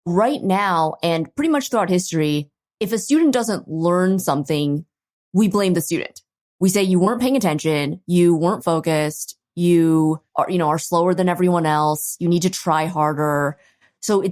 right now, and pretty much throughout history, if a student doesn't learn something, we blame the student. We say you weren't paying attention, you weren't focused, you are slower than everyone else, you need to try harder. So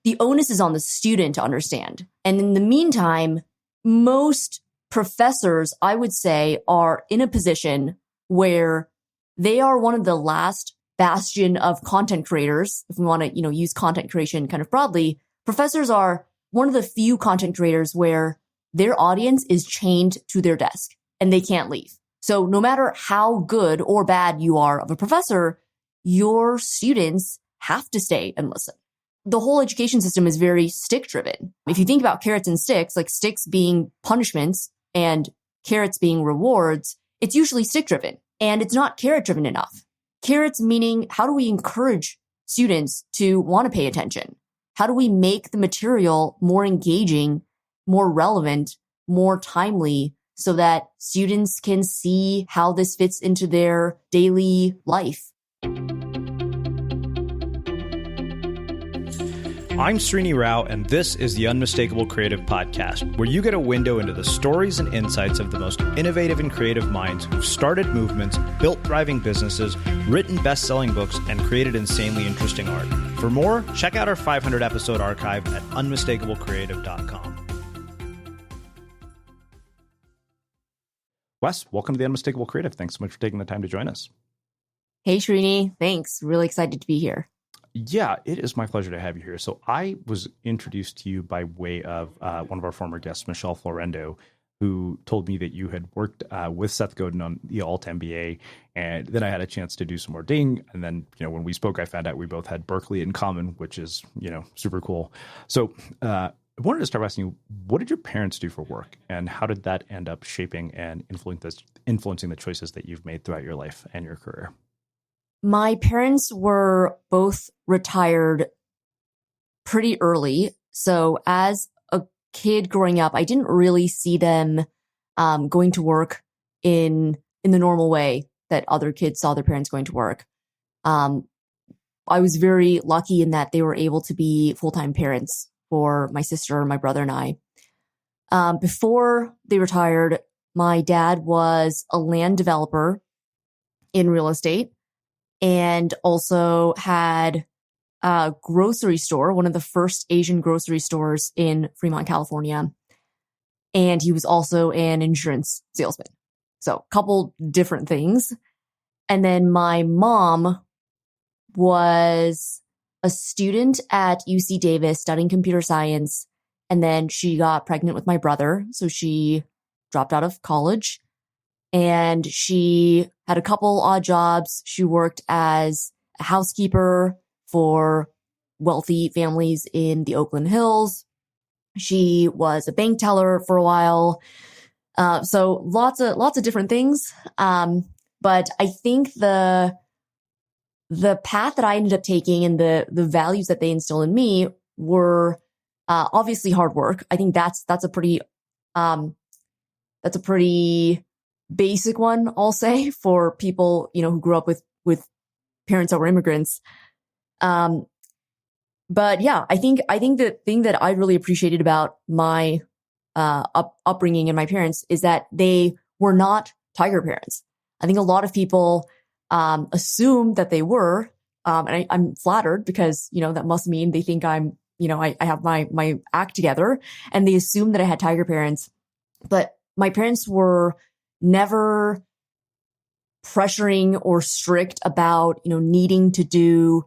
the onus is on the student to understand. And in the meantime, most professors, I would say, are in a position where they are one of the last bastion of content creators. If we want to, use content creation kind of broadly, professors are one of the few content creators where their audience is chained to their desk and they can't leave. So no matter how good or bad you are of a professor, your students have to stay and listen. The whole education system is very stick driven. If you think about carrots and sticks, like sticks being punishments and carrots being rewards, it's usually stick driven and it's not carrot driven enough. Carrots meaning, how do we encourage students to want to pay attention? How do we make the material more engaging, more relevant, more timely so that students can see how this fits into their daily life? I'm Srini Rao, and this is the Unmistakable Creative Podcast, where you get a window into the stories and insights of the most innovative and creative minds who've started movements, built thriving businesses, written best-selling books, and created insanely interesting art. For more, check out our 500-episode archive at unmistakablecreative.com. Wes, welcome to the Unmistakable Creative. Thanks so much for taking the time to join us. Hey, Srini. Thanks. Really excited to be here. Yeah, it is my pleasure to have you here. So I was introduced to you by way of one of our former guests, Michelle Florendo, who told me that you had worked with Seth Godin on the Alt MBA. And then I had a chance to do some more digging. And then, when we spoke, I found out we both had Berkeley in common, which is, super cool. So I wanted to start asking you, what did your parents do for work? And how did that end up shaping and influencing the choices that you've made throughout your life and your career? My parents were both retired pretty early. So as a kid growing up, I didn't really see them going to work in the normal way that other kids saw their parents going to work. I was very lucky in that they were able to be full-time parents for my sister, my brother, and I. Before they retired, my dad was a land developer in real estate, and also had a grocery store, one of the first Asian grocery stores in Fremont, California. And he was also an insurance salesman. So a couple different things. And then my mom was a student at UC Davis studying computer science. And then she got pregnant with my brother. So she dropped out of college. And she had a couple odd jobs. She worked as a housekeeper for wealthy families in the Oakland Hills. She was a bank teller for a while. So lots of different things. But I think the path that I ended up taking and the values that they instilled in me were obviously hard work. I think that's a pretty basic one, I'll say, for people, who grew up with parents that were immigrants. But yeah, I think the thing that I really appreciated about my upbringing and my parents is that they were not tiger parents. I think a lot of people assume that they were, and I'm flattered because, that must mean they think I'm, I have my act together, and they assume that I had tiger parents. But my parents were never pressuring or strict about, needing to do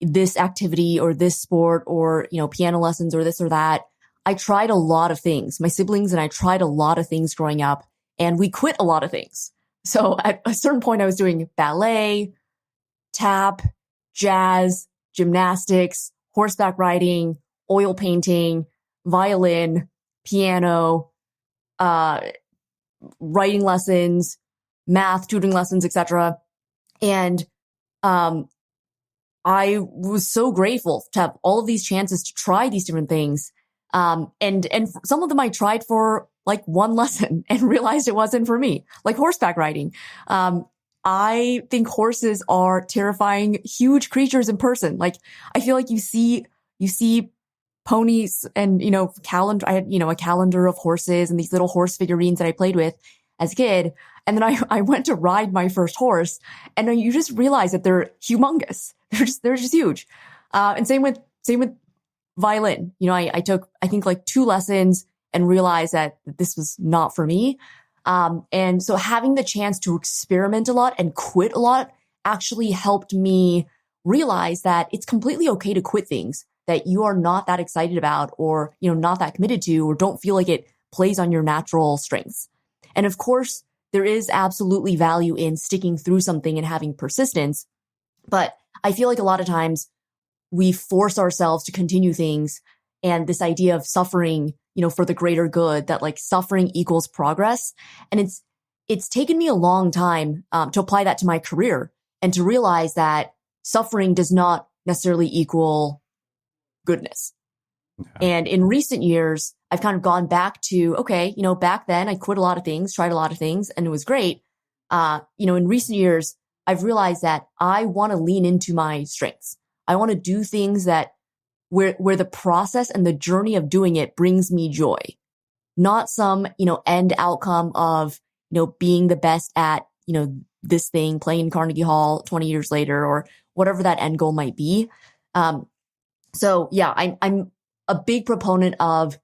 this activity or this sport or, piano lessons or this or that. I tried a lot of things. My siblings and I tried a lot of things growing up, and we quit a lot of things. So at a certain point I was doing ballet, tap, jazz, gymnastics, horseback riding, oil painting, violin, piano, writing lessons, math, tutoring lessons, etc. And I was so grateful to have all of these chances to try these different things. And some of them I tried for like one lesson and realized it wasn't for me, like horseback riding. I think horses are terrifying, huge creatures in person. Like, I feel like you see ponies and, calendar. I had, a calendar of horses and these little horse figurines that I played with as a kid. And then I went to ride my first horse, and then you just realize that they're humongous. They're just huge. And same with violin. I took, I think, like 2 lessons and realized that this was not for me. And so having the chance to experiment a lot and quit a lot actually helped me realize that it's completely okay to quit things that you are not that excited about, or, not that committed to, or don't feel like it plays on your natural strengths. And of course, there is absolutely value in sticking through something and having persistence. But I feel like a lot of times we force ourselves to continue things, and this idea of suffering, for the greater good, that like suffering equals progress. And it's taken me a long time to apply that to my career and to realize that suffering does not necessarily equal goodness. Yeah. And in recent years, I've kind of gone back to, okay, back then I quit a lot of things, tried a lot of things, and it was great. In recent years, I've realized that I want to lean into my strengths. I want to do things that where the process and the journey of doing it brings me joy, not some, end outcome of, being the best at, this thing, playing Carnegie Hall 20 years later, or whatever that end goal might be. So yeah, I'm a big proponent of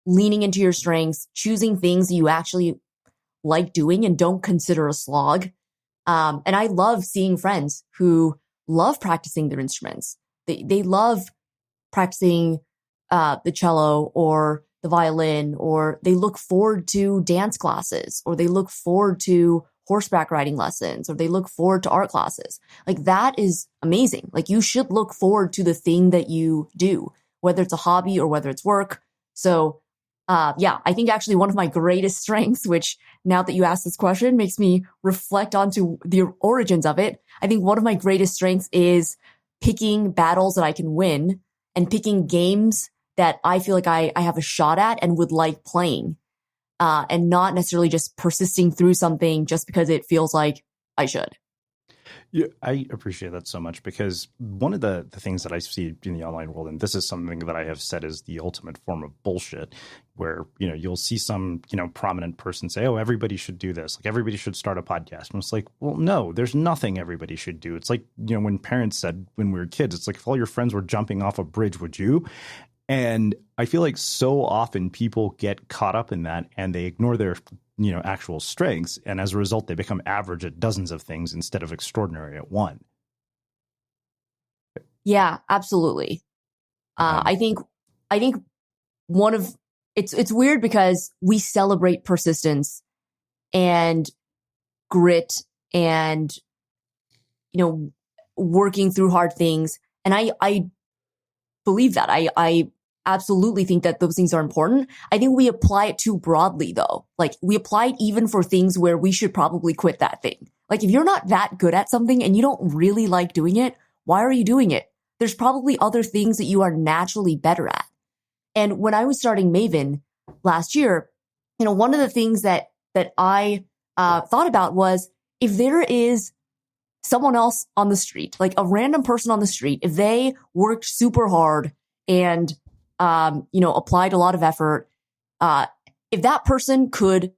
leaning into your strengths, choosing things that you actually like doing and don't consider a slog. And I love seeing friends who love practicing their instruments. They love practicing the cello or the violin, or they look forward to dance classes, or they look forward to horseback riding lessons, or they look forward to art classes. Like, that is amazing. Like, you should look forward to the thing that you do, whether it's a hobby or whether it's work. So I think actually one of my greatest strengths, which now that you asked this question makes me reflect onto the origins of it. I think one of my greatest strengths is picking battles that I can win and picking games that I feel like I have a shot at and would like playing, and not necessarily just persisting through something just because it feels like I should. Yeah, I appreciate that so much, because one of the things that I see in the online world, and this is something that I have said is the ultimate form of bullshit, where, you'll see some, prominent person say, oh, everybody should do this. Like, everybody should start a podcast. And it's like, well, no, there's nothing everybody should do. It's like, when parents said when we were kids, it's like, if all your friends were jumping off a bridge, would you? And I feel like so often people get caught up in that and they ignore their, actual strengths. And as a result, they become average at dozens of things instead of extraordinary at one. Yeah, absolutely. I think one of it's weird because we celebrate persistence and grit and, working through hard things. And I believe that. I absolutely think that those things are important. I think we apply it too broadly, though. Like, we apply it even for things where we should probably quit that thing. Like, if you're not that good at something and you don't really like doing it, why are you doing it? There's probably other things that you are naturally better at. And when I was starting Maven last year, one of the things that I thought about was, if there is someone else on the street, like a random person on the street, if they worked super hard and applied a lot of effort, if that person could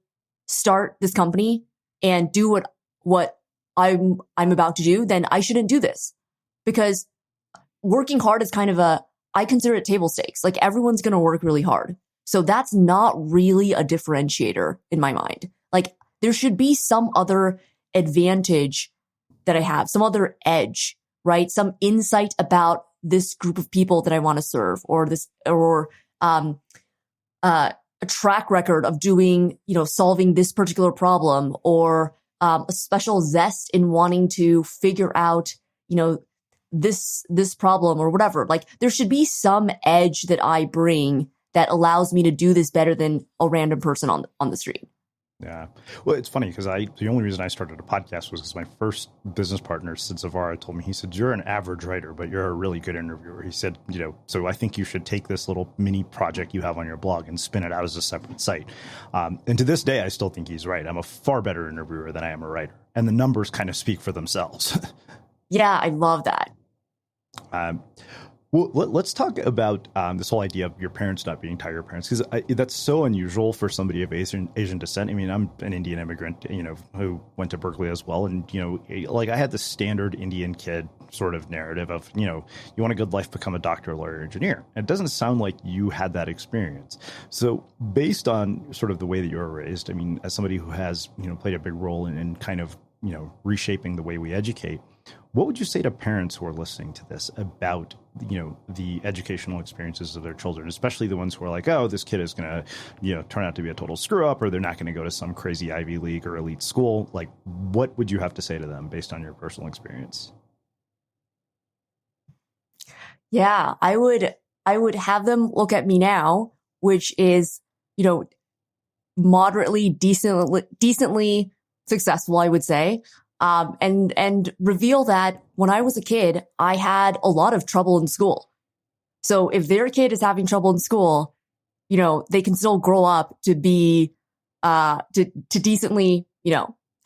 start this company and do what I'm about to do, then I shouldn't do this. Because working hard is kind of I consider it table stakes. Like, everyone's going to work really hard. So that's not really a differentiator in my mind. Like, there should be some other advantage that I have, some other edge, right? Some insight about this group of people that I want to serve, or a track record of doing, solving this particular problem, or a special zest in wanting to figure out, this problem or whatever. Like, there should be some edge that I bring that allows me to do this better than a random person on the street. Yeah. Well, it's funny because the only reason I started a podcast was because my first business partner, Sid Zavara, told me, he said, you're an average writer, but you're a really good interviewer. He said, so I think you should take this little mini project you have on your blog and spin it out as a separate site. And to this day, I still think he's right. I'm a far better interviewer than I am a writer. And the numbers kind of speak for themselves. Yeah, I love that. Well, let's talk about this whole idea of your parents not being tiger parents, because that's so unusual for somebody of Asian descent. I mean, I'm an Indian immigrant, who went to Berkeley as well, and like I had the standard Indian kid sort of narrative of you want a good life, become a doctor, lawyer, engineer. And it doesn't sound like you had that experience. So, based on sort of the way that you were raised, I mean, as somebody who has played a big role in kind of reshaping the way we educate. What would you say to parents who are listening to this about, the educational experiences of their children, especially the ones who are like, oh, this kid is going to, turn out to be a total screw up, or they're not going to go to some crazy Ivy League or elite school? Like, what would you have to say to them based on your personal experience? Yeah, I would have them look at me now, which is, moderately, decently successful, I would say. And reveal that when I was a kid, I had a lot of trouble in school. So if their kid is having trouble in school, they can still grow up to be, to decently,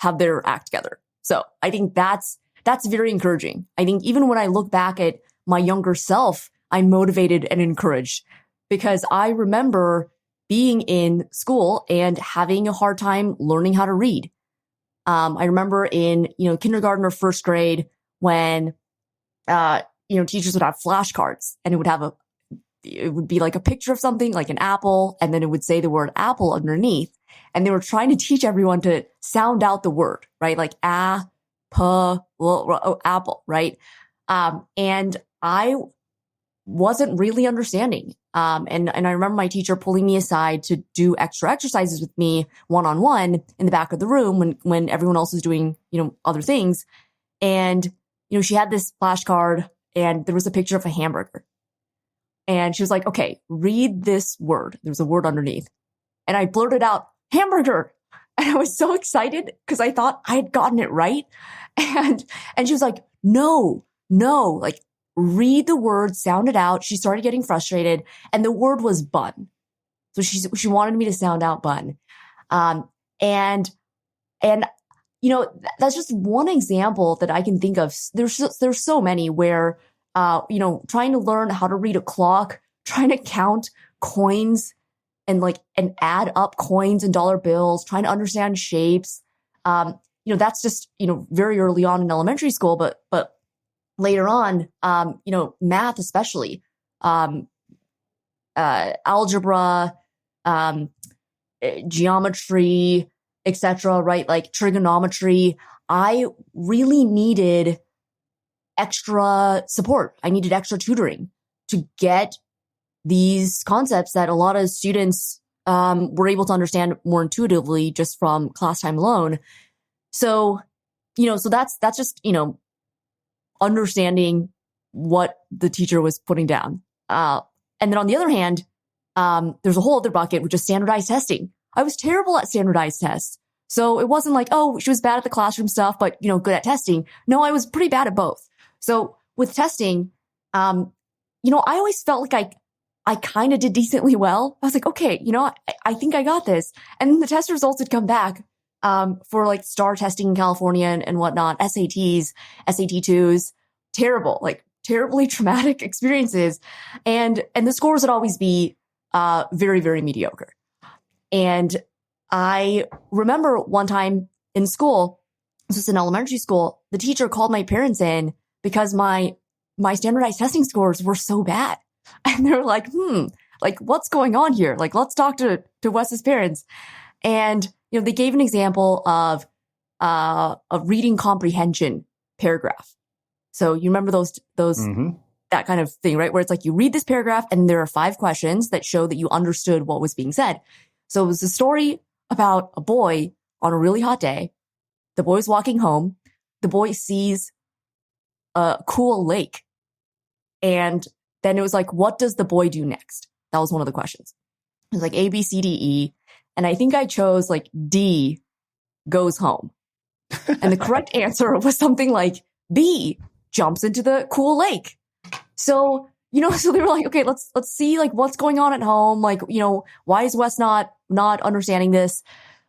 have their act together. So I think that's very encouraging. I think even when I look back at my younger self, I'm motivated and encouraged because I remember being in school and having a hard time learning how to read. I remember in, kindergarten or first grade when, teachers would have flashcards and it would be like a picture of something like an apple. And then it would say the word apple underneath. And they were trying to teach everyone to sound out the word, right? Like apple, right? And I wasn't really understanding. And I remember my teacher pulling me aside to do extra exercises with me one-on-one in the back of the room when everyone else was doing, other things. And, she had this flashcard and there was a picture of a hamburger. And she was like, okay, read this word. There was a word underneath. And I blurted out, hamburger. And I was so excited because I thought I had gotten it right. And she was like, no, like, read the word, sound it out. She started getting frustrated and the word was bun. So she wanted me to sound out bun. And that's just one example that I can think of. There's so many where, trying to learn how to read a clock, trying to count coins and add up coins and dollar bills, trying to understand shapes. That's just, very early on in elementary school, but later on, math, especially, algebra, geometry, etc., right? Like trigonometry. I really needed extra support. I needed extra tutoring to get these concepts that a lot of students, were able to understand more intuitively just from class time alone. So, so that's just, understanding what the teacher was putting down. And then on the other hand, there's a whole other bucket, which is standardized testing. I was terrible at standardized tests. So it wasn't like, oh, she was bad at the classroom stuff, but, good at testing. No, I was pretty bad at both. So with testing, I always felt like I kind of did decently well. I was like, okay, I think I got this. And the test results would come back, for like STAR testing in California and whatnot, SATs, SAT2s, terribly traumatic experiences. And the scores would always be, very, very mediocre. And I remember one time in school, this was in elementary school, the teacher called my parents in because my standardized testing scores were so bad. And they were like, what's going on here? Like, let's talk to Wes's parents. And, they gave an example of a reading comprehension paragraph. So you remember those, mm-hmm. that kind of thing, right? Where it's like you read this paragraph and there are 5 questions that show that you understood what was being said. So it was a story about a boy on a really hot day. The boy's walking home. The boy sees a cool lake. And then it was like, what does the boy do next? That was one of the questions. It was like A, B, C, D, E. And I think I chose like D, goes home. And the correct answer was something like B, jumps into the cool lake. So, so they were like, okay, let's see like what's going on at home. Like, why is Wes not understanding this?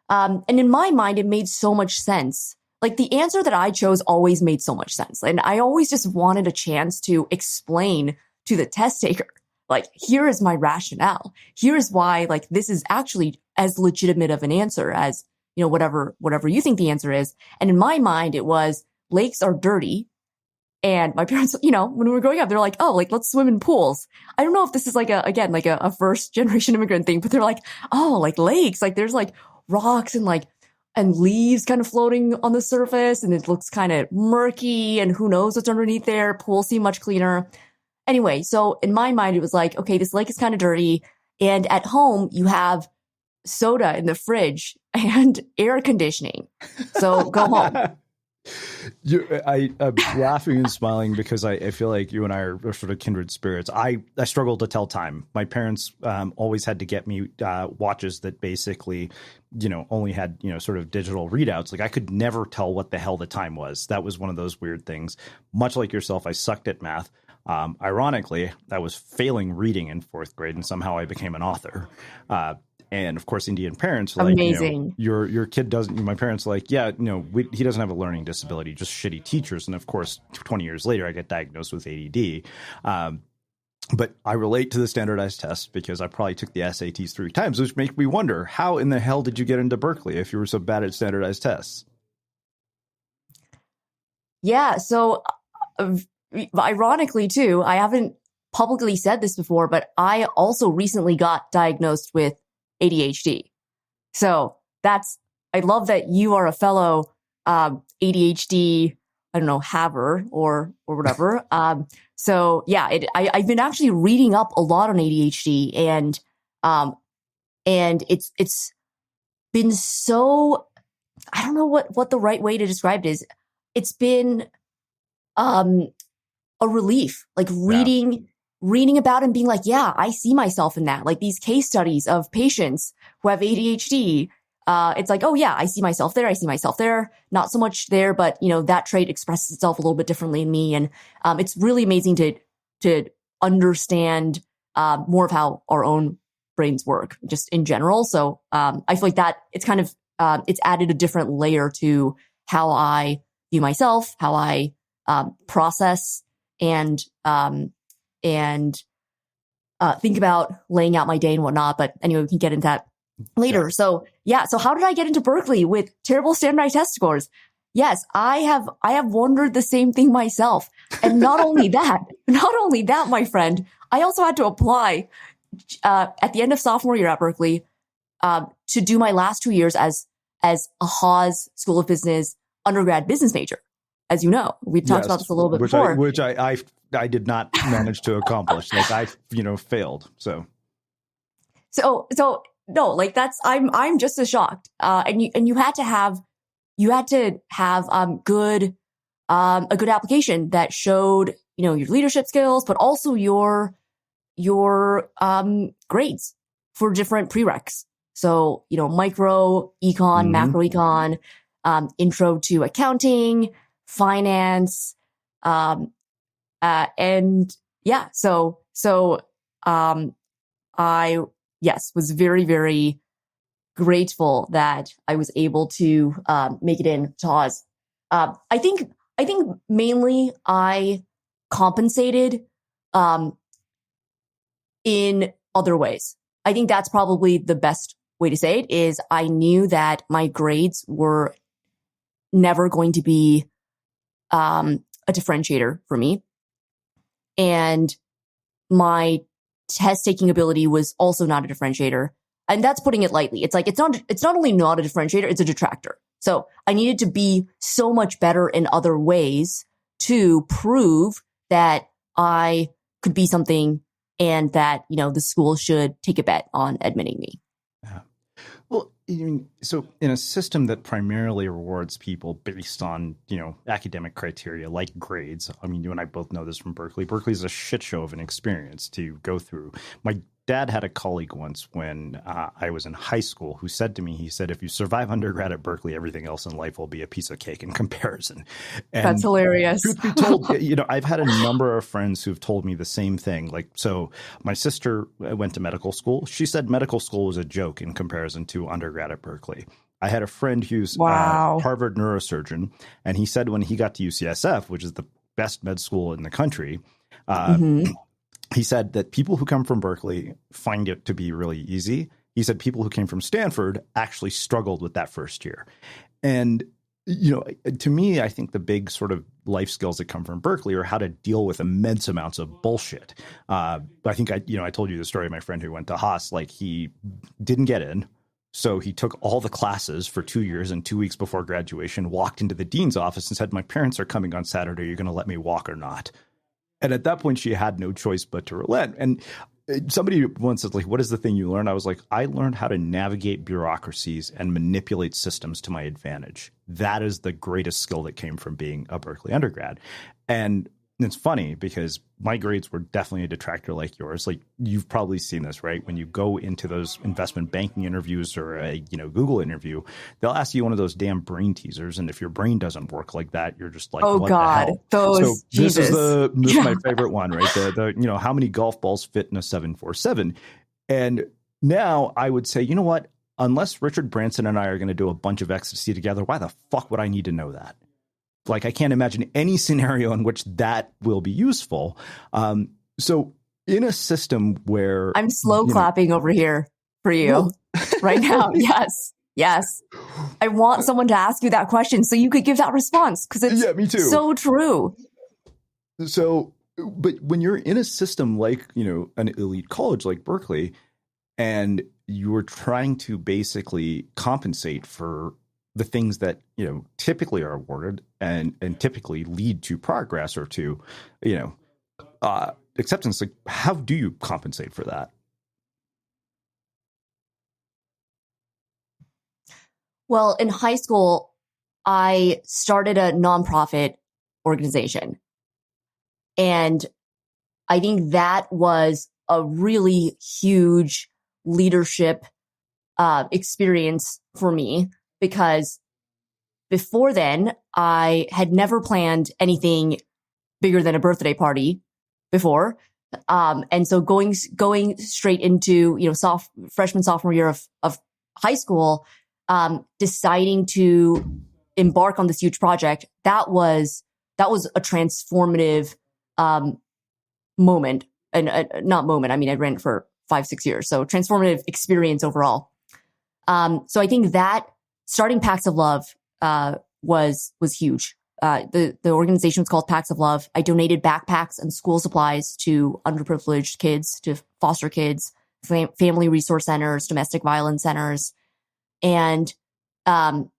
And in my mind, it made so much sense. Like the answer that I chose always made so much sense. And I always just wanted a chance to explain to the test taker, like, here is my rationale. Here is why, like, this is actually as legitimate of an answer as, whatever you think the answer is. And in my mind, it was lakes are dirty. And my parents, when we were growing up, they're like, oh, like, let's swim in pools. I don't know if this is like a first generation immigrant thing, but they're like, oh, like lakes, like there's like rocks and leaves kind of floating on the surface, and it looks kind of murky, and who knows what's underneath there. Pools seem much cleaner. Anyway, so in my mind, it was like, okay, this lake is kind of dirty. And at home, you have soda in the fridge and air conditioning. So go home. I'm laughing and smiling because I feel like you and I are sort of kindred spirits. I struggle to tell time. My parents always had to get me watches that basically, only had, sort of digital readouts. Like I could never tell what the hell the time was. That was one of those weird things. Much like yourself, I sucked at math. Ironically, I was failing reading in fourth grade, and somehow I became an author. And of course, Indian parents were like, amazing. Your kid doesn't. My parents were like, yeah, he doesn't have a learning disability, just shitty teachers. And of course, 20 years later, I get diagnosed with ADD. But I relate to the standardized tests because I probably took the SATs 3 times, which makes me wonder, how in the hell did you get into Berkeley if you were so bad at standardized tests? Yeah. So ironically, too, I haven't publicly said this before, but I also recently got diagnosed with ADHD. So I love that you are a fellow ADHD, I don't know, haver or whatever. So yeah, I've been actually reading up a lot on ADHD, and it's been so, I don't know what the right way to describe it is. It's been a relief, like reading about and being like, yeah, I see myself in that. Like these case studies of patients who have ADHD. It's like, oh yeah, I see myself there. I see myself there. Not so much there, but that trait expresses itself a little bit differently in me. And, it's really amazing to understand, more of how our own brains work just in general. So, I feel like that it's kind of, it's added a different layer to how I view myself, how I, process and think about laying out my day and whatnot. But anyway, we can get into that later. So yeah. So how did I get into Berkeley with terrible standardized test scores? Yes, I have wondered the same thing myself. And not only that, my friend, I also had to apply, at the end of sophomore year at Berkeley, to do my last 2 years as a Haas School of Business undergrad business major. As you know, we've talked about this a little bit before. Which I did not manage to accomplish. Like I, failed. So no, like I'm just as shocked. And you had to have a good application that showed, your leadership skills, but also your grades for different prereqs. So, micro econ, macro econ, intro to accounting, finance, and yeah, so I was very, very grateful that I was able to make it in to Haas. I think mainly I compensated in other ways. I think that's probably the best way to say it is I knew that my grades were never going to be a differentiator for me. And my test taking ability was also not a differentiator. And that's putting it lightly. It's like, it's not only not a differentiator, it's a detractor. So I needed to be so much better in other ways to prove that I could be something and that, the school should take a bet on admitting me. Yeah. Well, so in a system that primarily rewards people based on, academic criteria like grades, you and I both know this from Berkeley. Berkeley is a shit show of an experience to go through. My dad had a colleague once when I was in high school who said to me, he said, if you survive undergrad at Berkeley, everything else in life will be a piece of cake in comparison. And that's hilarious. Truth be told, I've had a number of friends who've told me the same thing. Like, so my sister went to medical school. She said medical school was a joke in comparison to undergrad at Berkeley. I had a friend who's a Harvard neurosurgeon, and he said when he got to UCSF, which is the best med school in the country, he said that people who come from Berkeley find it to be really easy. He said people who came from Stanford actually struggled with that first year. And, to me, I think the big sort of life skills that come from Berkeley are how to deal with immense amounts of bullshit. I think I told you the story of my friend who went to Haas. Like, he didn't get in. So he took all the classes for 2 years, and 2 weeks before graduation, walked into the dean's office and said, "My parents are coming on Saturday. Are you going to let me walk or not?" And at that point, she had no choice but to relent. And somebody once said, like, "What is the thing you learned?" I was like, I learned how to navigate bureaucracies and manipulate systems to my advantage. That is the greatest skill that came from being a Berkeley undergrad. And it's funny because my grades were definitely a detractor like yours. Like, you've probably seen this, right? When you go into those investment banking interviews or a Google interview, they'll ask you one of those damn brain teasers. And if your brain doesn't work like that, you're just like, oh what God, the hell? those, so this Jesus. is my favorite one, right? The how many golf balls fit in a 747? And now I would say, you know what? Unless Richard Branson and I are going to do a bunch of ecstasy together, why the fuck would I need to know that? Like, I can't imagine any scenario in which that will be useful. So in a system where I'm slow clapping over here for you right now. Yes. Yes. I want someone to ask you that question so you could give that response, because it's me too. So true. So, but when you're in a system like, an elite college like Berkeley, and you're trying to basically compensate for the things that, typically are awarded and typically lead to progress or to, acceptance, like, how do you compensate for that? Well, in high school, I started a nonprofit organization. And I think that was a really huge leadership experience for me, because before then, I had never planned anything bigger than a birthday party before. And so going straight into, freshman, sophomore year of high school, deciding to embark on this huge project, that was a transformative moment. And not moment, I mean, I ran it for 5-6 years. So transformative experience overall. So I think that starting Pacts of Love was huge. The organization was called Pacts of Love. I donated backpacks and school supplies to underprivileged kids, to foster kids, family resource centers, domestic violence centers. And in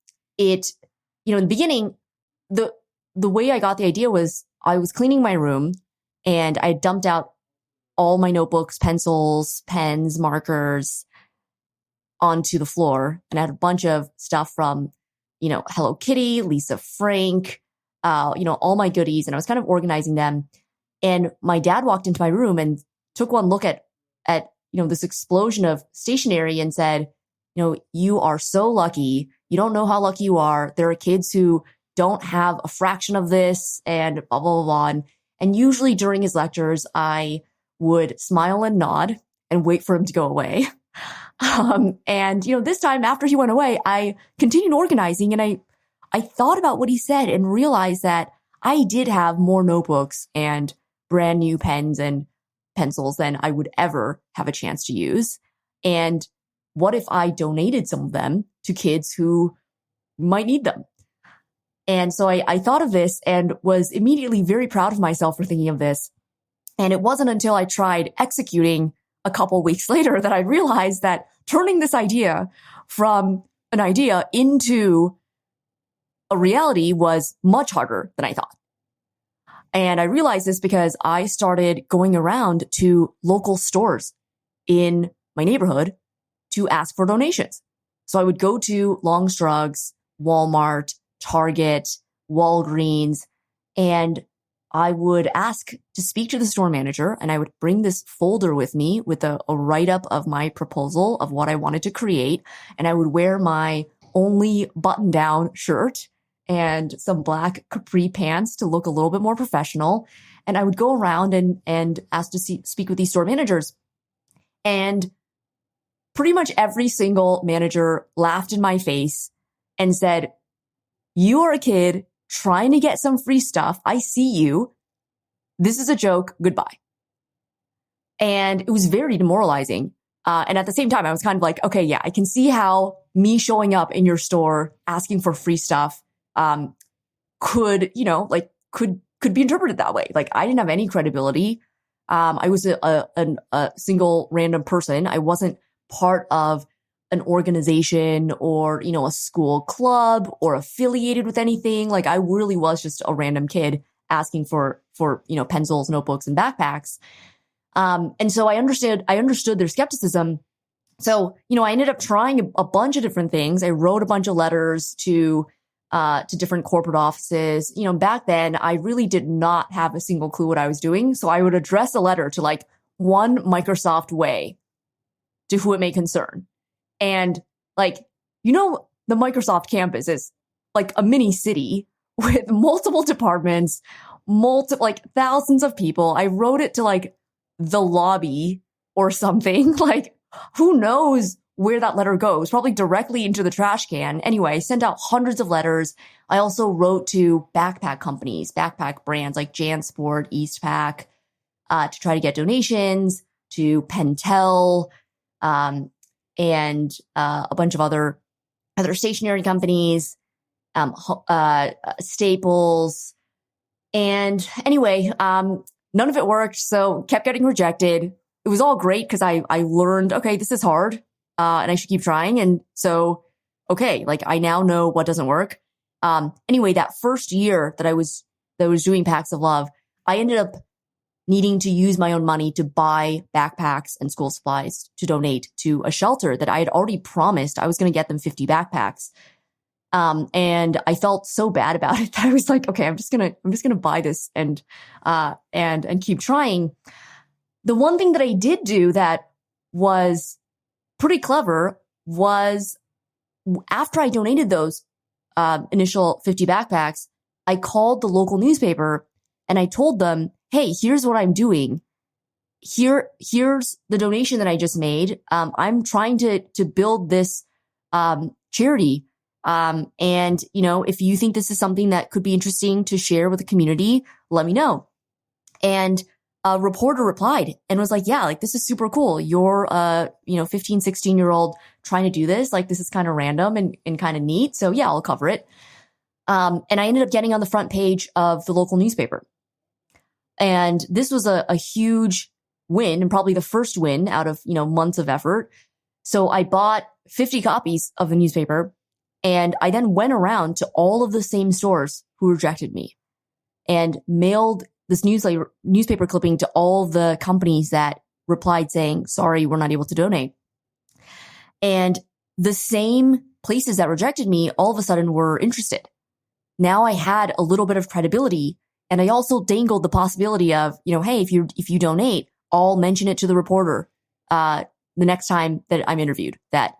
the beginning, the way I got the idea was I was cleaning my room and I dumped out all my notebooks, pencils, pens, markers onto the floor. And I had a bunch of stuff from, Hello Kitty, Lisa Frank, all my goodies. And I was kind of organizing them. And my dad walked into my room and took one look at this explosion of stationery and said, you are so lucky. You don't know how lucky you are. There are kids who don't have a fraction of this, and blah, blah, blah, blah. And usually during his lectures, I would smile and nod and wait for him to go away. And this time after he went away, I continued organizing, and I thought about what he said and realized that I did have more notebooks and brand new pens and pencils than I would ever have a chance to use. And what if I donated some of them to kids who might need them? And so I thought of this and was immediately very proud of myself for thinking of this. And it wasn't until I tried executing a couple weeks later that I realized that turning this idea from an idea into a reality was much harder than I thought. And I realized this because I started going around to local stores in my neighborhood to ask for donations. So I would go to Longstrug's, Walmart, Target, Walgreens, and I would ask to speak to the store manager, and I would bring this folder with me with a write-up of my proposal of what I wanted to create. And I would wear my only button-down shirt and some black capri pants to look a little bit more professional. And I would go around and ask to speak with these store managers. And pretty much every single manager laughed in my face and said, "You are a kid trying to get some free stuff. I see you. This is a joke. Goodbye." And it was very demoralizing. And at the same time, I was kind of like, okay, yeah, I can see how me showing up in your store asking for free stuff could be interpreted that way. Like, I didn't have any credibility. I was a single random person. I wasn't part of an organization or, a school club or affiliated with anything. Like, I really was just a random kid asking for pencils, notebooks, and backpacks. And so I understood their skepticism. So, I ended up trying a bunch of different things. I wrote a bunch of letters to different corporate offices. Back then I really did not have a single clue what I was doing. So I would address a letter to like one Microsoft way to who it may concern. And like, the Microsoft campus is like a mini city with multiple departments, thousands of people. I wrote it to like the lobby or something. Like, who knows where that letter goes? Probably directly into the trash can. Anyway, I sent out hundreds of letters. I also wrote to backpack companies, backpack brands like JanSport, Eastpak, to try to get donations, to Pentel, and a bunch of other stationery companies, Staples. And anyway, none of it worked. So kept getting rejected. It was all great because I learned, okay, this is hard, and I should keep trying. And so, okay, like I now know what doesn't work. Anyway, that first year that I was doing Packs of Love, I ended up needing to use my own money to buy backpacks and school supplies to donate to a shelter that I had already promised I was going to get them 50 backpacks. And I felt so bad about it that I was like, okay, I'm just gonna buy this and keep trying. The one thing that I did do that was pretty clever was after I donated those initial 50 backpacks, I called the local newspaper and I told them, hey, here's what I'm doing. Here's the donation that I just made. I'm trying to build this charity. And if you think this is something that could be interesting to share with the community, let me know. And a reporter replied and was like, yeah, like this is super cool. You're 15, 16-year-old trying to do this. Like this is kind of random and kind of neat. So yeah, I'll cover it. And I ended up getting on the front page of the local newspaper. And this was a huge win and probably the first win out of, months of effort. So I bought 50 copies of the newspaper and I then went around to all of the same stores who rejected me and mailed this newspaper clipping to all the companies that replied saying, sorry, we're not able to donate. And the same places that rejected me all of a sudden were interested. Now I had a little bit of credibility. And I also dangled the possibility of, hey, if you donate, I'll mention it to the reporter the next time that I'm interviewed that,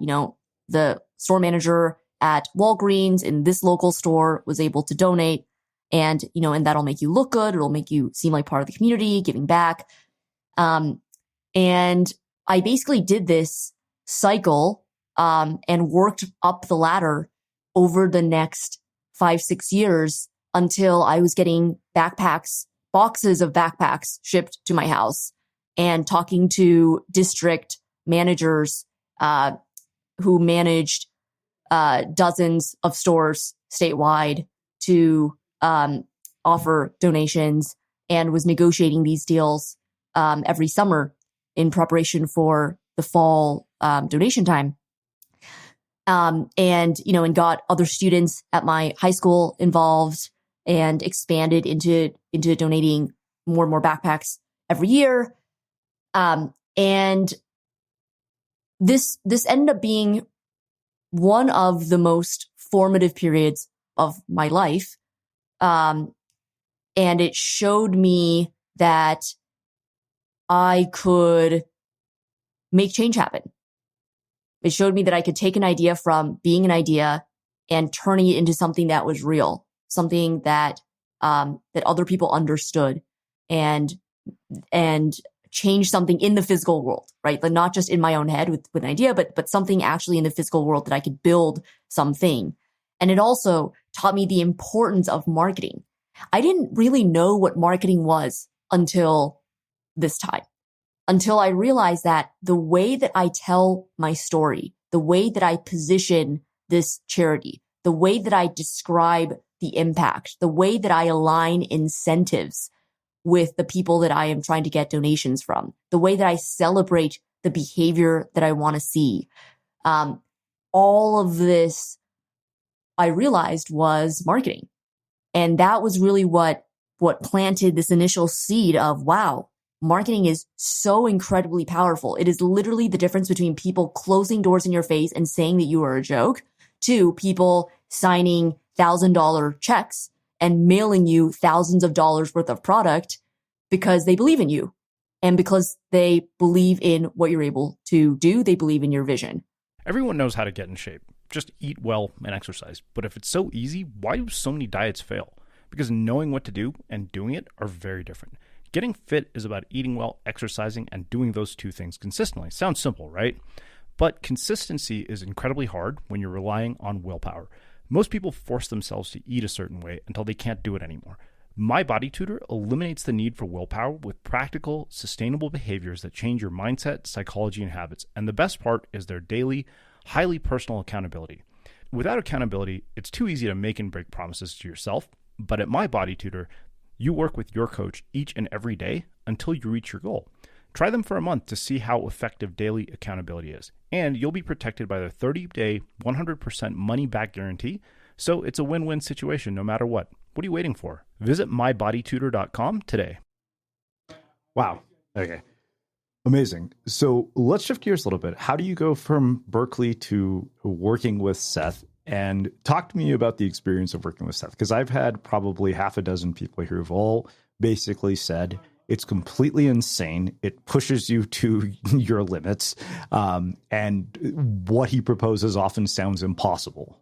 the store manager at Walgreens in this local store was able to donate. And, and that'll make you look good. It'll make you seem like part of the community, giving back. And I basically did this cycle and worked up the ladder over the next 5-6 years until I was getting boxes of backpacks shipped to my house and talking to district managers who managed dozens of stores statewide to offer donations and was negotiating these deals every summer in preparation for the fall donation time. And got other students at my high school involved and expanded into donating more and more backpacks every year. And this ended up being one of the most formative periods of my life. And it showed me that I could make change happen. It showed me that I could take an idea from being an idea and turning it into something that was real, something that other people understood and change something in the physical world, right? But not just in my own head with an idea, but something actually in the physical world that I could build something. And it also taught me the importance of marketing. I didn't really know what marketing was until this time. until I realized that the way that I tell my story, the way that I position this charity, the way that I describe the impact, the way that I align incentives with the people that I am trying to get donations from, the way that I celebrate the behavior that I want to see. All of this, I realized, was marketing. And that was really what planted this initial seed of, wow, marketing is so incredibly powerful. It is literally the difference between people closing doors in your face and saying that you are a joke to people signing $1,000 checks and mailing you thousands of dollars worth of product because they believe in you and because they believe in what you're able to do. They believe in your vision. Everyone knows how to get in shape. Just eat well and exercise. But if it's so easy, why do so many diets fail? Because knowing what to do and doing it are very different. Getting fit is about eating well, exercising, and doing those two things consistently. Sounds simple, right? But consistency is incredibly hard when you're relying on willpower. Most people force themselves to eat a certain way until they can't do it anymore. My Body Tutor eliminates the need for willpower with practical, sustainable behaviors that change your mindset, psychology, and habits. And the best part is their daily, highly personal accountability. Without accountability, it's too easy to make and break promises to yourself. But at My Body Tutor, you work with your coach each and every day until you reach your goal. Try them for a month to see how effective daily accountability is. And you'll be protected by the 30-day, 100% money-back guarantee. So it's a win-win situation no matter what. What are you waiting for? Visit mybodytutor.com today. Wow. Okay. Amazing. So let's shift gears a little bit. How do you go from Berkeley to working with Seth? And talk to me about the experience of working with Seth, because I've had probably half a dozen people here who've all basically said it's completely insane. It pushes you to your limits. And what he proposes often sounds impossible.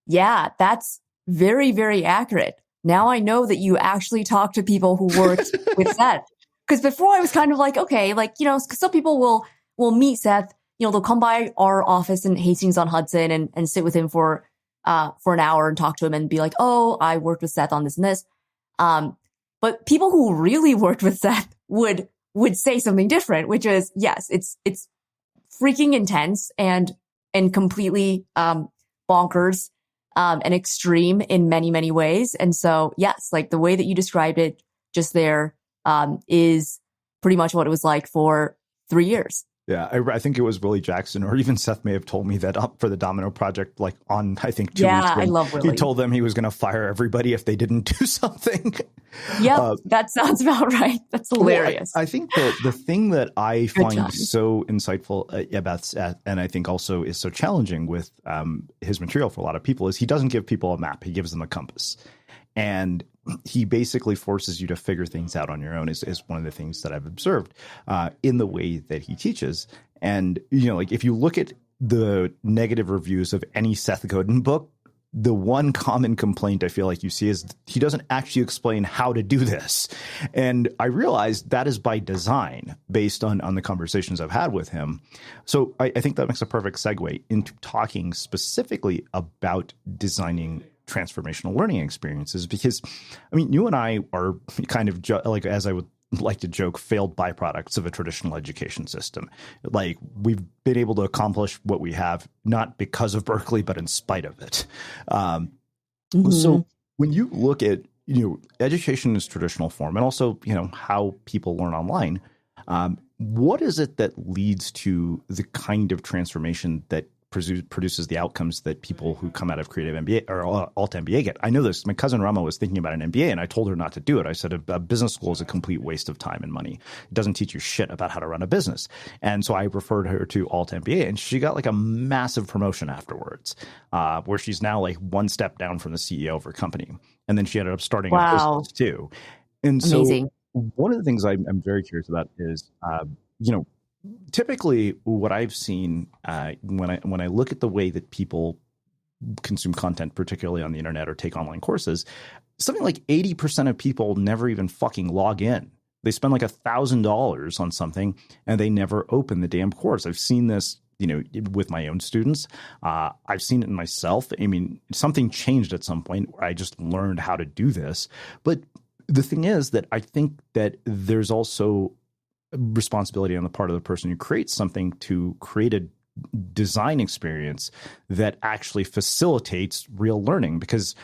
Yeah, that's very, very accurate. Now I know that you actually talk to people who worked with Seth. Because before I was kind of like, okay, like, you know, some people will meet Seth. You know, they'll come by our office in Hastings-on-Hudson and sit with him for an hour and talk to him and be like, oh, I worked with Seth on this and this. But people who really worked with Seth would say something different, which is, yes, it's freaking intense and completely bonkers and extreme in many, many ways. And so, yes, like the way that you described it just there is pretty much what it was like for 3 years. Yeah, I think it was Willie Jackson, or even Seth may have told me that up for the Domino Project, like on, I think, 2 weeks. Yeah, I love Willie. He told them he was going to fire everybody if they didn't do something. Yeah, that sounds about right. That's hilarious. Well, I think the thing that I find so insightful about Seth, and I think also is so challenging with his material for a lot of people, is he doesn't give people a map. He gives them a compass. And he basically forces you to figure things out on your own is one of the things that I've observed in the way that he teaches. And, you know, like if you look at the negative reviews of any Seth Godin book, the one common complaint I feel like you see is he doesn't actually explain how to do this. And I realized that is by design based on the conversations I've had with him. So I think that makes a perfect segue into talking specifically about designing transformational learning experiences, because I mean, you and I are kind of like, as I would like to joke, failed byproducts of a traditional education system. Like we've been able to accomplish what we have, not because of Berkeley, but in spite of it. So when you look at, you know, education in its traditional form and also, you know, how people learn online, what is it that leads to the kind of transformation that produces the outcomes that people who come out of creative MBA or alt MBA get? I know this. My cousin Rama was thinking about an MBA, and I told her not to do it. I said a business school is a complete waste of time and money. It doesn't teach you shit about how to run a business. And so I referred her to alt MBA, and she got like a massive promotion afterwards, where she's now like one step down from the CEO of her company. And then she ended up starting a business too. And Amazing. So one of the things I'm very curious about is, you know, typically what I've seen when I look at the way that people consume content, particularly on the internet or take online courses, something like 80% of people never even fucking log in. They spend like $1,000 on something and they never open the damn course. I've seen this, you know, with my own students. I've seen it in myself. I mean, something changed at some point where I just learned how to do this. But the thing is that I think that there's also responsibility on the part of the person who creates something to create a design experience that actually facilitates real learning. Because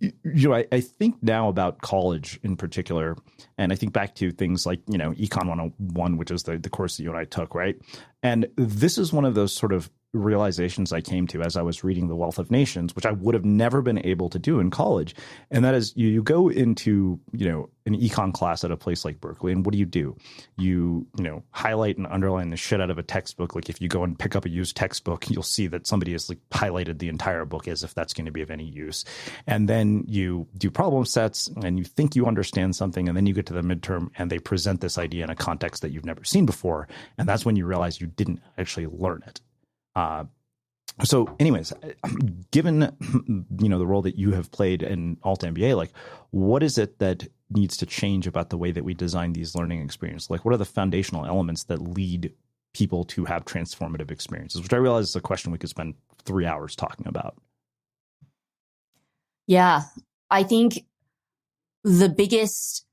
I think now about college in particular, and I think back to things like, Econ 101, which is the course that you and I took, right? And this is one of those sort of realizations I came to as I was reading The Wealth of Nations, which I would have never been able to do in college. And that is you go into, an econ class at a place like Berkeley, and what do? You highlight and underline the shit out of a textbook. Like if you go and pick up a used textbook, you'll see that somebody has like highlighted the entire book as if that's going to be of any use. And then you do problem sets and you think you understand something, and then you get to the midterm and they present this idea in a context that you've never seen before. And that's when you realize you didn't actually learn it. So anyways, given, the role that you have played in Alt MBA, like what is it that needs to change about the way that we design these learning experiences? Like what are the foundational elements that lead people to have transformative experiences, which I realize is a question we could spend 3 hours talking about. Yeah, I think the biggest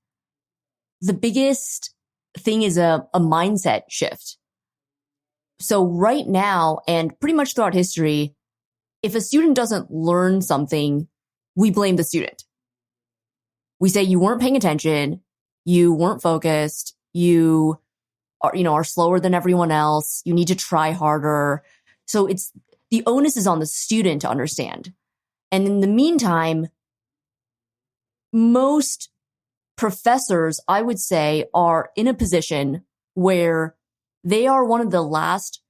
thing is a mindset shift. So right now, and pretty much throughout history, if a student doesn't learn something, we blame the student. We say you weren't paying attention, you weren't focused, you are slower than everyone else, you need to try harder. So the onus is on the student to understand. And in the meantime, most professors, I would say, are in a position where they are one of the last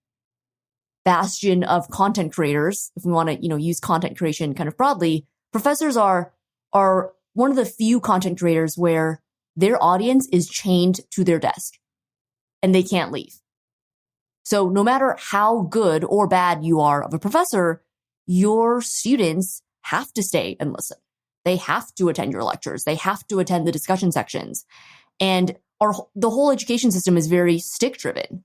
bastion of content creators. If we want to, use content creation kind of broadly, professors are one of the few content creators where their audience is chained to their desk and they can't leave. So no matter how good or bad you are of a professor, your students have to stay and listen. They have to attend your lectures. They have to attend the discussion sections. And the whole education system is very stick driven.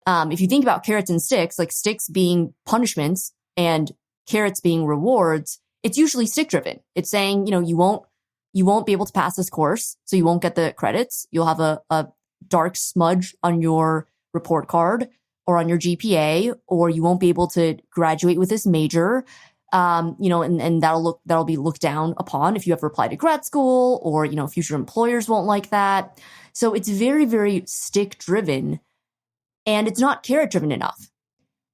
If you think about carrots and sticks, like sticks being punishments and carrots being rewards, it's usually stick driven. It's saying, you won't be able to pass this course, so you won't get the credits. You'll have a dark smudge on your report card or on your GPA, or you won't be able to graduate with this major. And that'll be looked down upon if you ever apply to grad school, or, future employers won't like that. So it's very, very stick driven, and it's not carrot driven enough.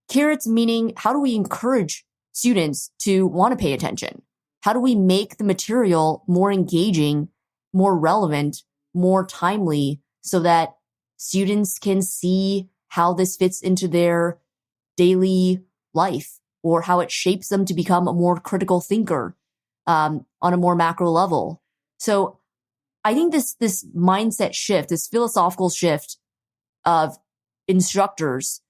Carrots meaning, how do we encourage students to want to pay attention? How do we make the material more engaging, more relevant, more timely, so that students can see how this fits into their daily life, or how it shapes them to become a more critical thinker on a more macro level? So I think this mindset shift, this philosophical shift of instructors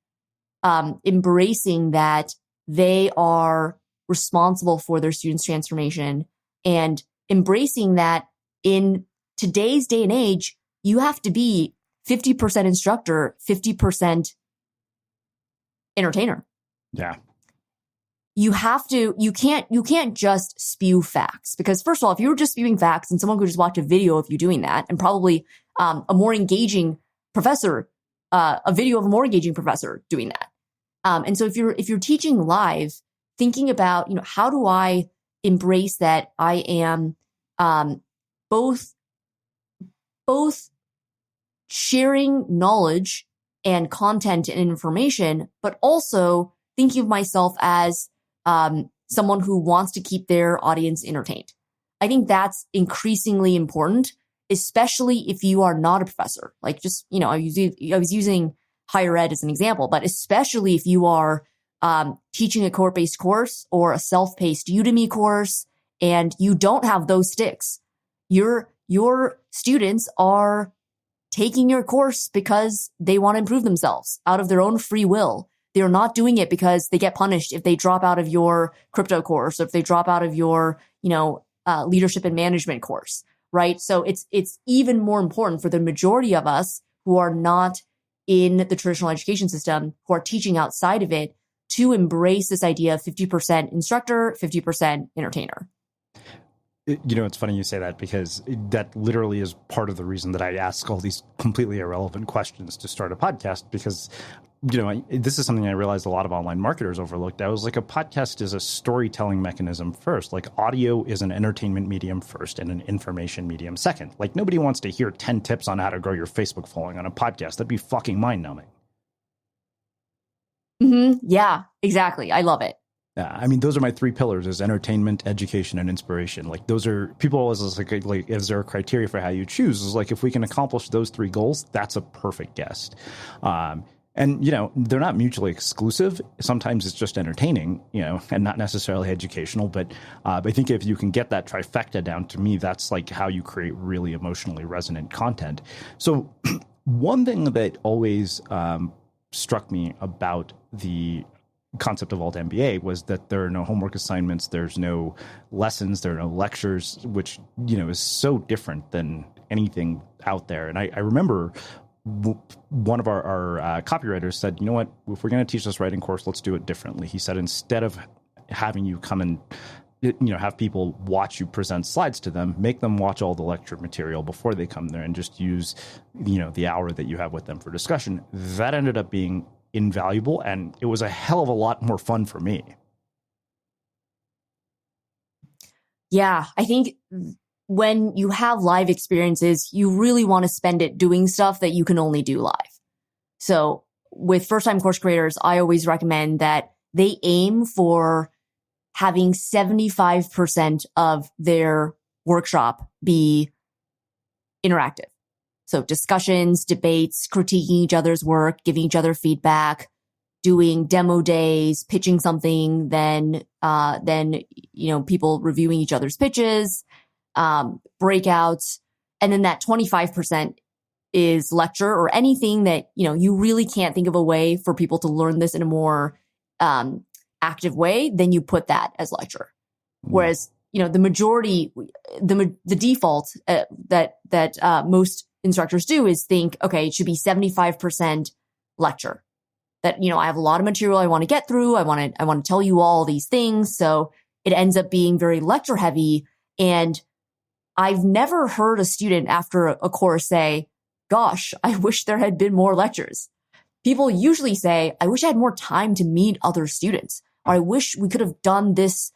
embracing that they are responsible for their students' transformation, and embracing that in today's day and age, you have to be 50% instructor, 50% entertainer. Yeah. You can't just spew facts, because first of all, if you were just spewing facts and someone could just watch a video of you doing that, and probably a more engaging professor, a video of a more engaging professor doing that. And so if you're teaching live, thinking about, how do I embrace that I am both sharing knowledge and content and information, but also thinking of myself as someone who wants to keep their audience entertained. I think that's increasingly important, especially if you are not a professor. Like just, I was using higher ed as an example, but especially if you are teaching a court-based course or a self-paced Udemy course, and you don't have those sticks. Your students are taking your course because they want to improve themselves out of their own free will. They're not doing it because they get punished if they drop out of your crypto course, or if they drop out of your, leadership and management course, right? So it's even more important for the majority of us who are not in the traditional education system, who are teaching outside of it, to embrace this idea of 50% instructor, 50% entertainer. It's funny you say that because that literally is part of the reason that I ask all these completely irrelevant questions to start a podcast, because this is something I realized a lot of online marketers overlooked. I was like, a podcast is a storytelling mechanism first. Like, audio is an entertainment medium first and an information medium second. Like, nobody wants to hear 10 tips on how to grow your Facebook following on a podcast. That'd be fucking mind numbing. Yeah, exactly. I love it. Yeah, I mean, those are my three pillars: is entertainment, education, and inspiration. Like, those are, people always like, is there a criteria for how you choose? Is like, if we can accomplish those three goals, that's a perfect guest. And, they're not mutually exclusive. Sometimes it's just entertaining, and not necessarily educational. But I think if you can get that trifecta down, to me, that's like how you create really emotionally resonant content. So one thing that always struck me about the concept of alt MBA was that there are no homework assignments, there's no lessons, there are no lectures, which is so different than anything out there. And I remember one of our copywriters said, you know what, if we're going to teach this writing course, let's do it differently. He said, instead of having you come and have people watch you present slides to them, make them watch all the lecture material before they come there and just use the hour that you have with them for discussion. That ended up being invaluable, and it was a hell of a lot more fun for me. Yeah, I think when you have live experiences, you really want to spend it doing stuff that you can only do live. So with first-time course creators, I always recommend that they aim for having 75% of their workshop be interactive. So discussions, debates, critiquing each other's work, giving each other feedback, doing demo days, pitching something, then people reviewing each other's pitches, breakouts, and then that 25% is lecture or anything that you really can't think of a way for people to learn this in a more active way. Then you put that as lecture. Whereas the majority, the default that most instructors do is think, okay, it should be 75% lecture. That, I have a lot of material I want to get through. I want to tell you all these things. So it ends up being very lecture heavy. And I've never heard a student after a course say, gosh, I wish there had been more lectures. People usually say, I wish I had more time to meet other students, or I wish we could have done this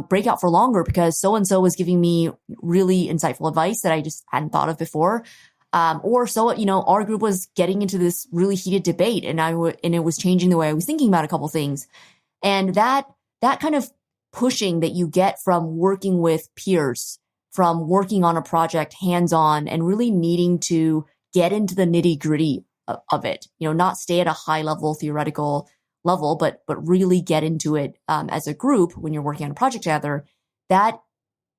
breakout for longer because so-and-so was giving me really insightful advice that I just hadn't thought of before. Or our group was getting into this really heated debate and it was changing the way I was thinking about a couple things. And that kind of pushing that you get from working with peers, from working on a project hands-on and really needing to get into the nitty-gritty of it, not stay at a high level theoretical level, but really get into it as a group when you're working on a project together. That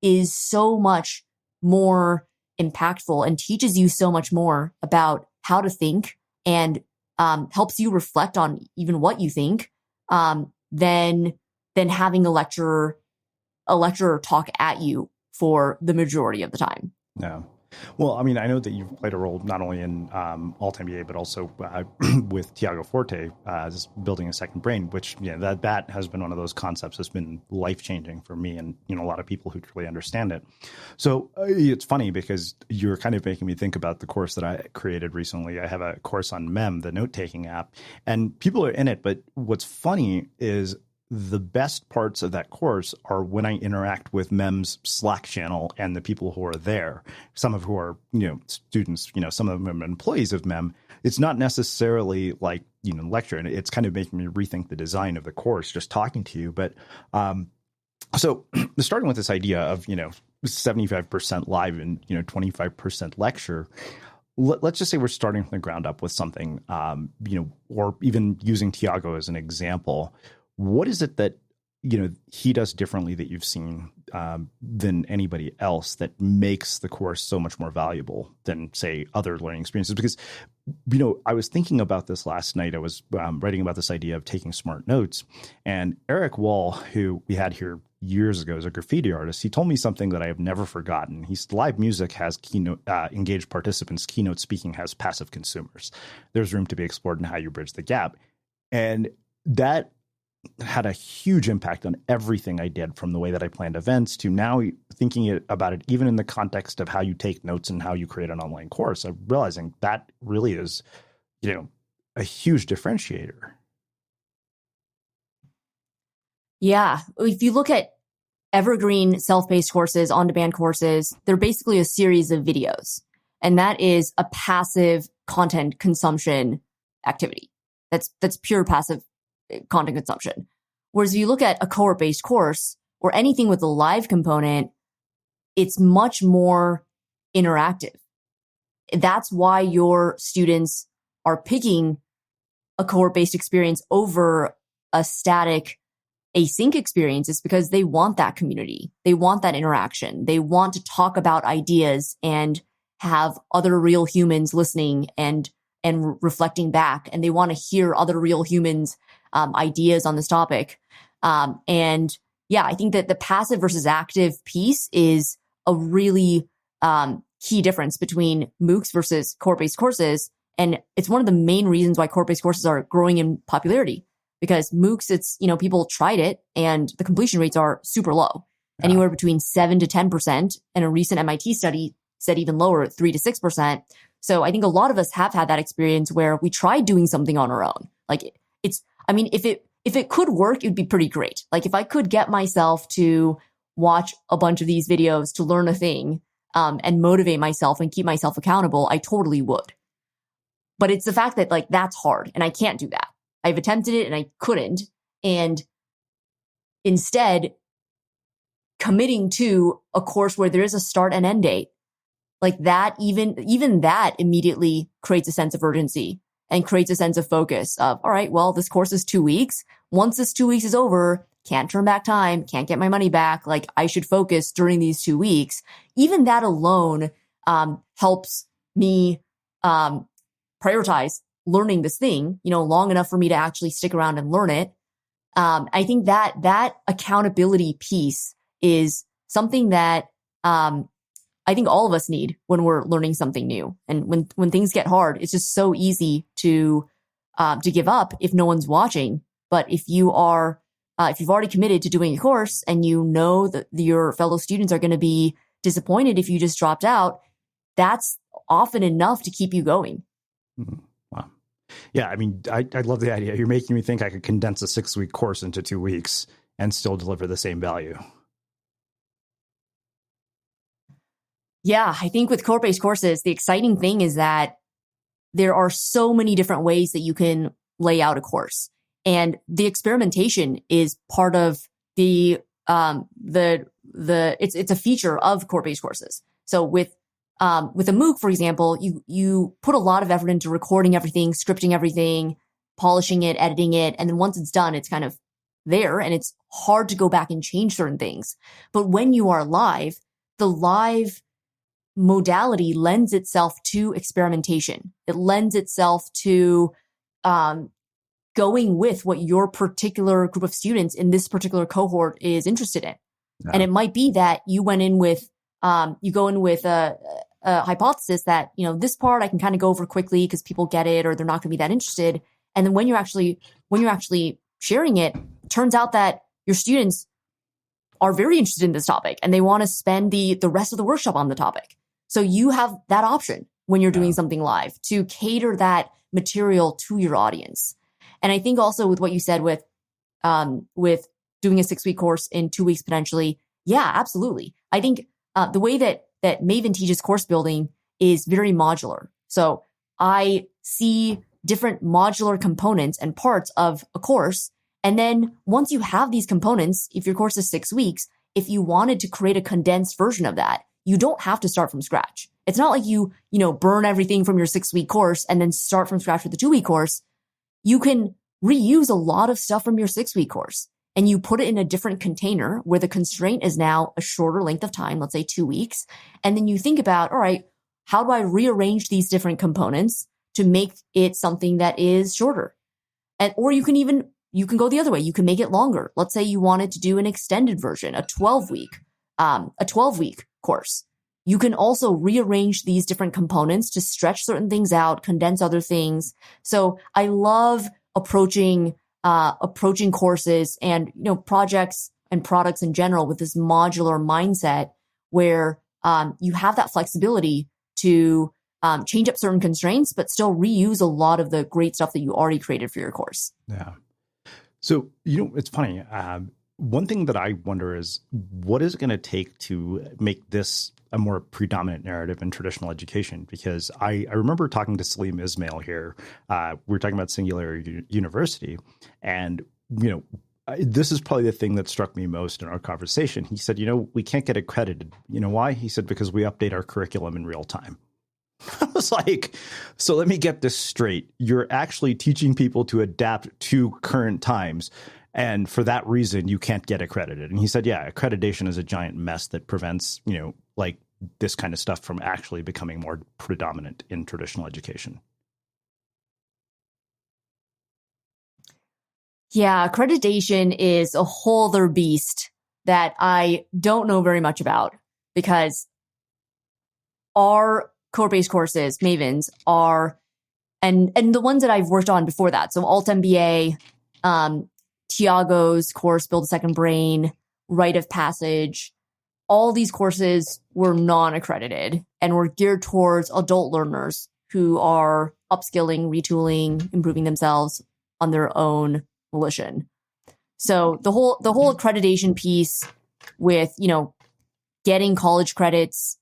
is so much more impactful and teaches you so much more about how to think and helps you reflect on even what you think than having a lecturer talk at you for the majority of the time. Yeah. Well, I mean, I know that you've played a role not only in Alt MBA, but also with Tiago Forte, building a second brain, which that has been one of those concepts that's been life-changing for me and a lot of people who truly understand it. So it's funny because you're kind of making me think about the course that I created recently. I have a course on Mem, the note-taking app, and people are in it. But what's funny is the best parts of that course are when I interact with Mem's Slack channel and the people who are there, some of who are, students, some of them are employees of Mem. It's not necessarily like, lecture, and it's kind of making me rethink the design of the course just talking to you. But so starting with this idea of, 75% live and, 25% lecture, let's just say we're starting from the ground up with something, or even using Tiago as an example. What is it that, he does differently that you've seen than anybody else that makes the course so much more valuable than, say, other learning experiences? Because, I was thinking about this last night. I was writing about this idea of taking smart notes. And Eric Wall, who we had here years ago as a graffiti artist, he told me something that I have never forgotten. He's live music has keynote engaged participants. Keynote speaking has passive consumers. There's room to be explored in how you bridge the gap. And that had a huge impact on everything I did, from the way that I planned events to now thinking about it, even in the context of how you take notes and how you create an online course. I'm realizing that really is, a huge differentiator. Yeah. If you look at evergreen self-paced courses, on-demand courses, they're basically a series of videos. And that is a passive content consumption activity. That's pure passive content consumption. Whereas if you look at a cohort-based course or anything with a live component, it's much more interactive. That's why your students are picking a cohort-based experience over a static async experience, is because they want that community. They want that interaction. They want to talk about ideas and have other real humans listening and reflecting back. And they want to hear other real humans' ideas on this topic. And yeah, I think that the passive versus active piece is a really key difference between MOOCs versus cohort-based courses. And it's one of the main reasons why cohort-based courses are growing in popularity. Because MOOCs, it's, people tried it and the completion rates are super low, anywhere between 7 to 10%. And a recent MIT study said even lower, 3 to 6%. So I think a lot of us have had that experience where we tried doing something on our own. Like if it could work, it would be pretty great. Like if I could get myself to watch a bunch of these videos to learn a thing, and motivate myself and keep myself accountable, I totally would. But it's the fact that that's hard and I can't do that. I've attempted it and I couldn't. And instead, committing to a course where there is a start and end date, like that, even that immediately creates a sense of urgency and creates a sense of focus of, all right, well, this course is 2 weeks. Once this 2 weeks is over, can't turn back time, can't get my money back. Like I should focus during these 2 weeks. Even that alone helps me prioritize learning this thing, long enough for me to actually stick around and learn it. I think that accountability piece is something that I think all of us need when we're learning something new. And when things get hard, it's just so easy to give up if no one's watching. But if you've already committed to doing a course and you know that your fellow students are going to be disappointed if you just dropped out, that's often enough to keep you going. Mm-hmm. Wow. Yeah, I mean, I love the idea. You're making me think I could condense a 6-week course into 2 weeks and still deliver the same value. Yeah, I think with cohort-based courses, the exciting thing is that there are so many different ways that you can lay out a course. And the experimentation is part of it's a feature of cohort-based courses. So with a MOOC, for example, you put a lot of effort into recording everything, scripting everything, polishing it, editing it. And then once it's done, it's kind of there and it's hard to go back and change certain things. But when you are live, the live modality lends itself to experimentation. It lends itself to going with what your particular group of students in this particular cohort is interested in. Yeah. And it might be that you went in with you go in with a hypothesis that, this part I can kind of go over quickly because people get it or they're not going to be that interested. And then when you're actually sharing it, it turns out that your students are very interested in this topic and they want to spend the rest of the workshop on the topic. So you have that option when you're doing something live to cater that material to your audience. And I think also with what you said with doing a 6-week course in 2 weeks potentially, yeah, absolutely. I think the way that Maven teaches course building is very modular. So I see different modular components and parts of a course. And then once you have these components, if your course is 6 weeks, if you wanted to create a condensed version of that, you don't have to start from scratch. It's not like you burn everything from your 6-week course and then start from scratch with the 2-week course. You can reuse a lot of stuff from your 6-week course and you put it in a different container where the constraint is now a shorter length of time, let's say 2 weeks. And then you think about, all right, how do I rearrange these different components to make it something that is shorter? Or you can go the other way. You can make it longer. Let's say you wanted to do an extended version, a 12-week course. You can also rearrange these different components to stretch certain things out, condense other things. So I love approaching approaching courses and, projects and products in general with this modular mindset where you have that flexibility to change up certain constraints, but still reuse a lot of the great stuff that you already created for your course. Yeah. So, it's funny. One thing that I wonder is what is it going to take to make this a more predominant narrative in traditional education? Because I remember talking to Salim Ismail here. We were talking about Singularity University. And, this is probably the thing that struck me most in our conversation. He said, we can't get accredited. You know why? He said, because we update our curriculum in real time. I was like, so let me get this straight. You're actually teaching people to adapt to current times. And for that reason, you can't get accredited. And he said, yeah, accreditation is a giant mess that prevents, like this kind of stuff from actually becoming more predominant in traditional education. Yeah, accreditation is a whole other beast that I don't know very much about because our core-based courses, Mavens, are, and the ones that I've worked on before that, so Alt MBA, Tiago's course, Build a Second Brain, Rite of Passage, all these courses were non-accredited and were geared towards adult learners who are upskilling, retooling, improving themselves on their own volition. So the whole accreditation piece with, getting college credits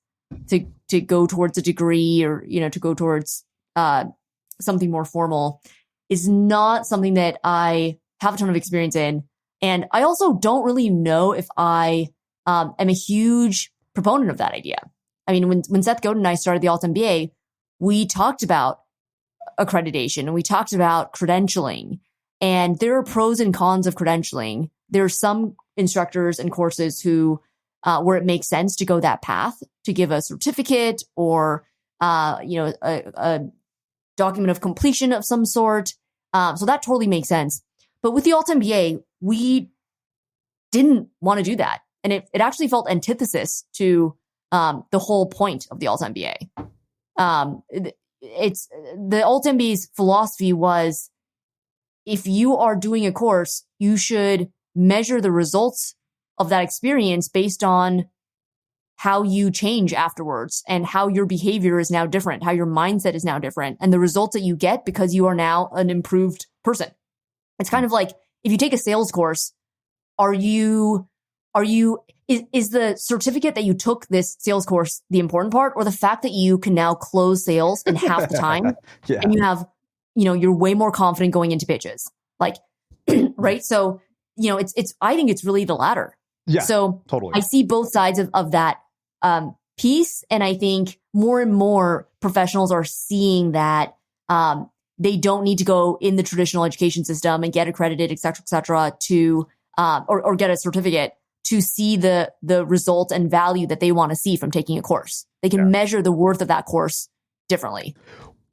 to go towards a degree or, to go towards something more formal is not something that I have a ton of experience in. And I also don't really know if I am a huge proponent of that idea. I mean, when Seth Godin and I started the Alt MBA, we talked about accreditation and we talked about credentialing. And there are pros and cons of credentialing. There are some instructors and courses who, where it makes sense to go that path to give a certificate or, a document of completion of some sort. So that totally makes sense. But with the Alt MBA, we didn't want to do that. And it actually felt antithesis to the whole point of the Alt MBA. It's the Alt MBA's philosophy was, if you are doing a course, you should measure the results of that experience based on how you change afterwards and how your behavior is now different, how your mindset is now different, and the results that you get because you are now an improved person. It's kind of like if you take a sales course, is the certificate that you took this sales course the important part, or the fact that you can now close sales in half the time Yeah. and you have, you're way more confident going into pitches, like, right? So, I think it's really the latter. Yeah, so totally. I see both sides of that piece. And I think more and more professionals are seeing that they don't need to go in the traditional education system and get accredited, et cetera, to or get a certificate to see the result and value that they want to see from taking a course. They can measure the worth of that course differently.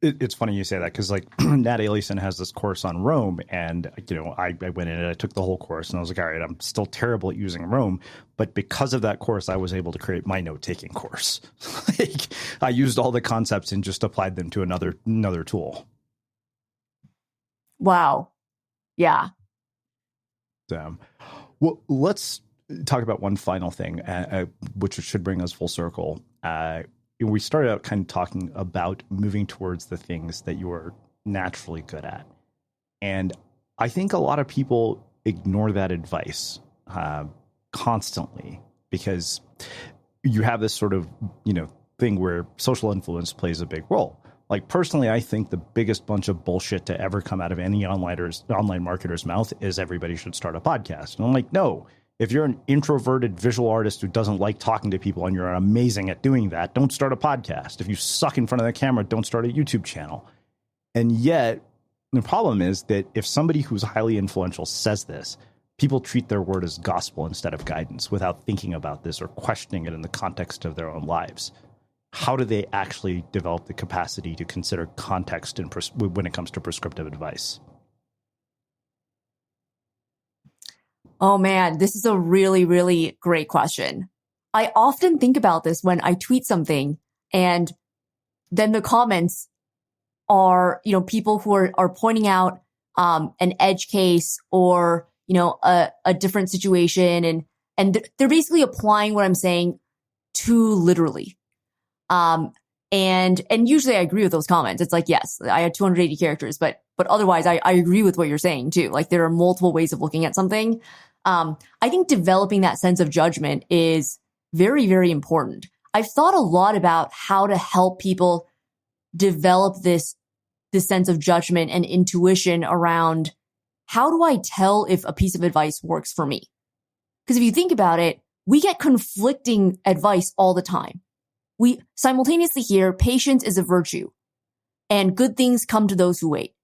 It's funny you say that because like Nat Aliason has this course on Rome and, I went in and I took the whole course and I was like, all right, I'm still terrible at using Rome. But because of that course, I was able to create my note-taking course. Like I used all the concepts and just applied them to another tool. Wow. Yeah. Well, let's talk about one final thing, which should bring us full circle. We started out kind of talking about moving towards the things that you are naturally good at. And I think a lot of people ignore that advice constantly because you have this sort of, thing where social influence plays a big role. Like personally, I think the biggest bunch of bullshit to ever come out of any online marketer's mouth is everybody should start a podcast. And I'm like, no. If you're an introverted visual artist who doesn't like talking to people and you're amazing at doing that, don't start a podcast. If you suck in front of the camera, don't start a YouTube channel. And yet, the problem is that if somebody who's highly influential says this, people treat their word as gospel instead of guidance without thinking about this or questioning it in the context of their own lives. How do they actually develop the capacity to consider context when it comes to prescriptive advice? Oh man, this is a really, really great question. I often think about this when I tweet something and then the comments are, people who are pointing out an edge case or, a different situation. And they're basically applying what I'm saying too literally. And usually I agree with those comments. It's like, yes, I had 280 characters, but otherwise I agree with what you're saying too. Like there are multiple ways of looking at something. I think developing that sense of judgment is very, very important. I've thought a lot about how to help people develop this sense of judgment and intuition around how do I tell if a piece of advice works for me? Because if you think about it, we get conflicting advice all the time. We simultaneously hear patience is a virtue and good things come to those who wait.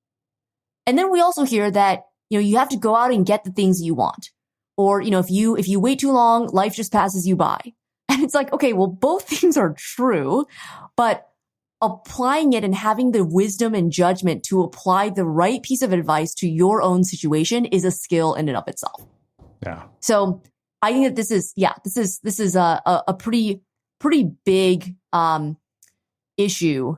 And then we also hear that, you have to go out and get the things you want. Or, if you wait too long, life just passes you by. And it's like, okay, well, both things are true, but applying it and having the wisdom and judgment to apply the right piece of advice to your own situation is a skill in and of itself. Yeah. So I think that this is a pretty big issue.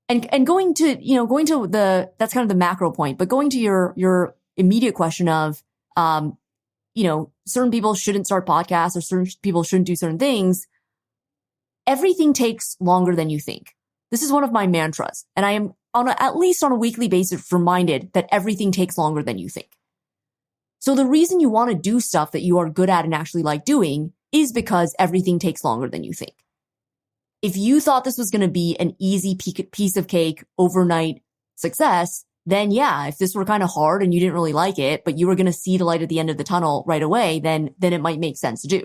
And going to that's kind of the macro point, but going to your immediate question of certain people shouldn't start podcasts or certain people shouldn't do certain things. Everything takes longer than you think. This is one of my mantras, and I am at least on a weekly basis reminded that everything takes longer than you think. So the reason you want to do stuff that you are good at and actually like doing is because everything takes longer than you think. If you thought this was going to be an easy piece of cake, overnight success, then yeah, if this were kind of hard and you didn't really like it, but you were going to see the light at the end of the tunnel right away, then it might make sense to do.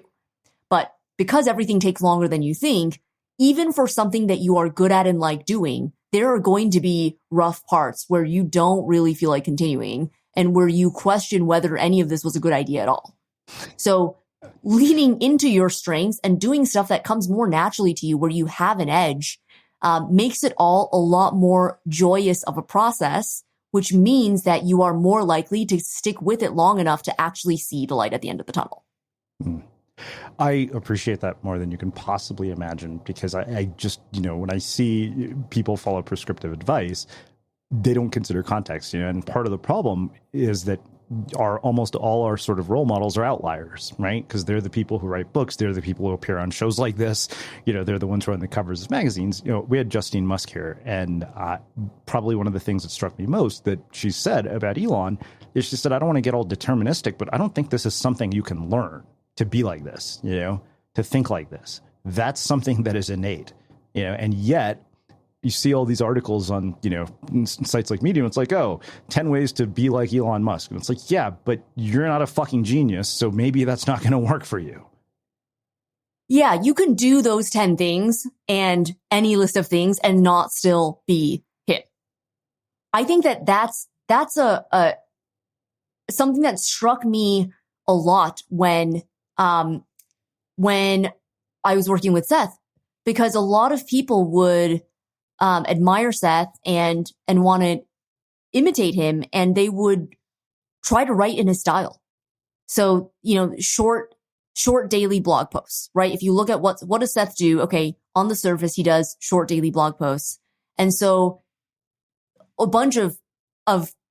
But because everything takes longer than you think, even for something that you are good at and like doing, there are going to be rough parts where you don't really feel like continuing and where you question whether any of this was a good idea at all. So leaning into your strengths and doing stuff that comes more naturally to you where you have an edge makes it all a lot more joyous of a process, which means that you are more likely to stick with it long enough to actually see the light at the end of the tunnel. I appreciate that more than you can possibly imagine, because I just, when I see people follow prescriptive advice, they don't consider context, and part of the problem is that almost all our sort of role models are outliers, right? Because they're the people who write books. They're the people who appear on shows like this. They're the ones who are on the covers of magazines. We had Justine Musk here, and probably one of the things that struck me most that she said about Elon is she said, I don't want to get all deterministic, but I don't think this is something you can learn to be like this, to think like this. That's something that is innate, and yet you see all these articles on, sites like Medium. It's like, 10 ways to be like Elon Musk. And it's like, yeah, but you're not a fucking genius. So maybe that's not going to work for you. Yeah, you can do those 10 things and any list of things and not still be hit. I think that's a something that struck me a lot when I was working with Seth, because a lot of people would admire Seth and want to imitate him, and they would try to write in his style. So, short daily blog posts, right? If you look at what does Seth do? Okay, on the surface, he does short daily blog posts. And so a bunch of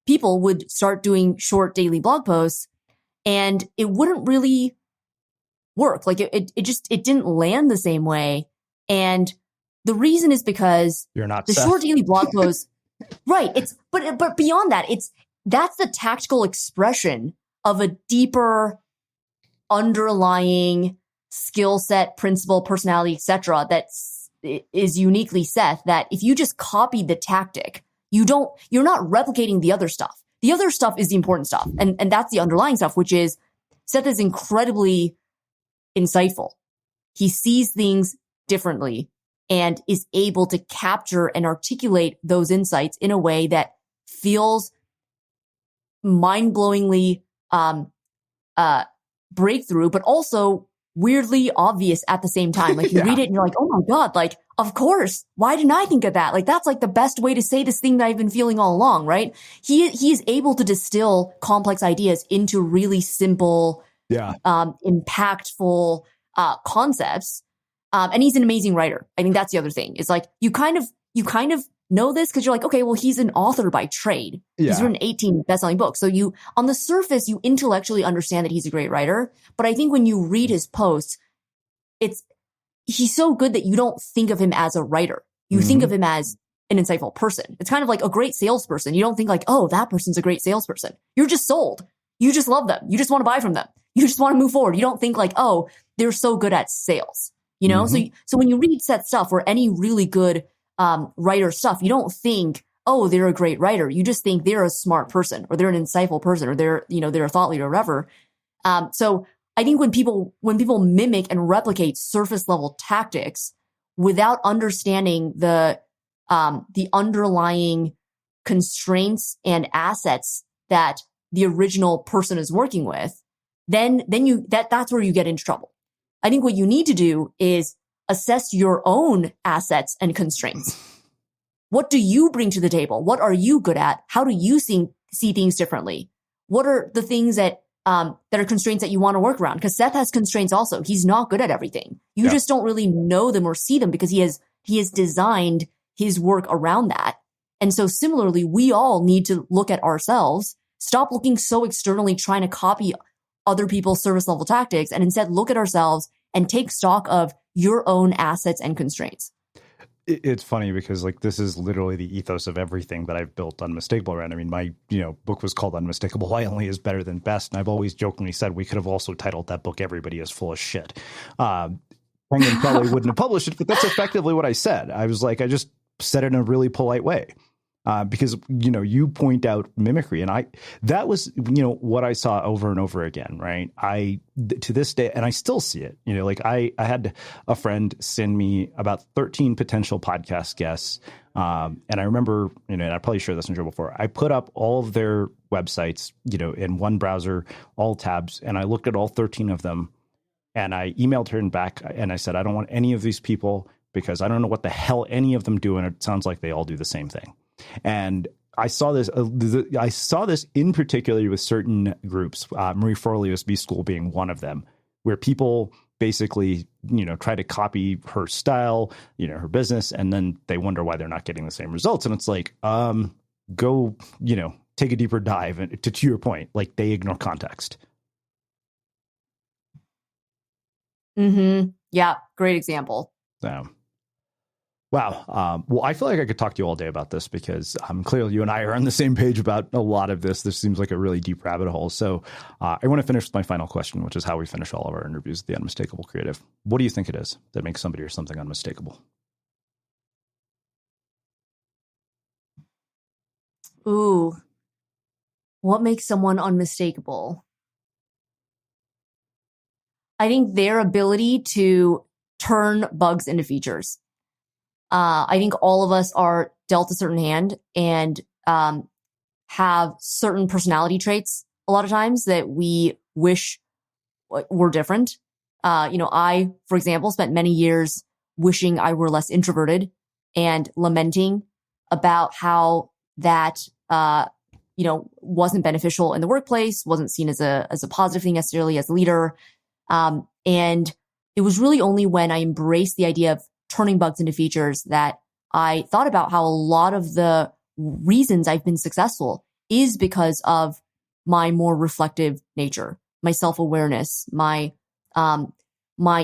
people would start doing short daily blog posts, and it wouldn't really work. Like it didn't land the same way. And the reason is because you're not the Seth. Short daily blog post, right? But beyond that, that's the tactical expression of a deeper underlying skill set, principle, personality, etc. that is uniquely Seth. That if you just copied the tactic, you're not replicating the other stuff. The other stuff is the important stuff, and that's the underlying stuff, which is Seth is incredibly insightful. He sees things differently and is able to capture and articulate those insights in a way that feels mind-blowingly breakthrough, but also weirdly obvious at the same time. Like you read it and you're like, oh my God, like, of course, why didn't I think of that? Like, that's like the best way to say this thing that I've been feeling all along, right? He is able to distill complex ideas into really simple, impactful concepts. And he's an amazing writer. I think that's the other thing. It's like you kind of know this because you're like, okay, well, he's an author by trade. He's written 18 best-selling books. So you, on the surface, you intellectually understand that he's a great writer. But I think when you read his posts, he's so good that you don't think of him as a writer. You think of him as an insightful person. It's kind of like a great salesperson. You don't think like, oh, that person's a great salesperson. You're just sold. You just love them. You just want to buy from them. You just want to move forward. You don't think like, oh, they're so good at sales, you know? So when you read Seth's stuff or any really good writer stuff, you don't think, oh, they're a great writer. You just think they're a smart person or they're an insightful person or they're a thought leader or whatever. So I think when people mimic and replicate surface level tactics without understanding the underlying constraints and assets that the original person is working with, then that's where you get into trouble. I think what you need to do is assess your own assets and constraints. What do you bring to the table? What are you good at? How do you see things differently? What are the things that are constraints that you want to work around? Because Seth has constraints also. He's not good at everything. You just don't really know them or see them because he has designed his work around that. And so similarly, we all need to look at ourselves, stop looking so externally trying to copy other people's service level tactics, and instead look at ourselves and take stock of your own assets and constraints. It's funny because like this is literally the ethos of everything that I've built Unmistakable around. I mean, my book was called Unmistakable: Why Only is Better Than Best, and I've always jokingly said we could have also titled that book "Everybody is Full of Shit." Penguin probably wouldn't have published it, but that's effectively what I said. I was like, I just said it in a really polite way. Because, you point out mimicry, and that was, what I saw over and over again, right? To this day, and I still see it, I had a friend send me about 13 potential podcast guests. And I remember, and I probably shared this in show before, I put up all of their websites, in one browser, all tabs, and I looked at all 13 of them, and I emailed her back, and I said, I don't want any of these people because I don't know what the hell any of them do, and it sounds like they all do the same thing. And I saw this. I saw this in particular with certain groups, Marie Forleo's B School being one of them, where people basically, try to copy her style, her business, and then they wonder why they're not getting the same results. And it's like, go, take a deeper dive. And to your point, like they ignore context. Yeah, great example. Wow. Well, I feel like I could talk to you all day about this because clearly you and I are on the same page about a lot of this. This seems like a really deep rabbit hole. So I want to finish with my final question, which is how we finish all of our interviews with the Unmistakable Creative. What do you think it is that makes somebody or something unmistakable? Ooh, what makes someone unmistakable? I think their ability to turn bugs into features. I think all of us are dealt a certain hand and have certain personality traits a lot of times that we wish were different. I, for example, spent many years wishing I were less introverted and lamenting about how that, wasn't beneficial in the workplace, wasn't seen as a positive thing necessarily as a leader. And it was really only when I embraced the idea of turning bugs into features that I thought about how a lot of the reasons I've been successful is because of my more reflective nature, my self-awareness, my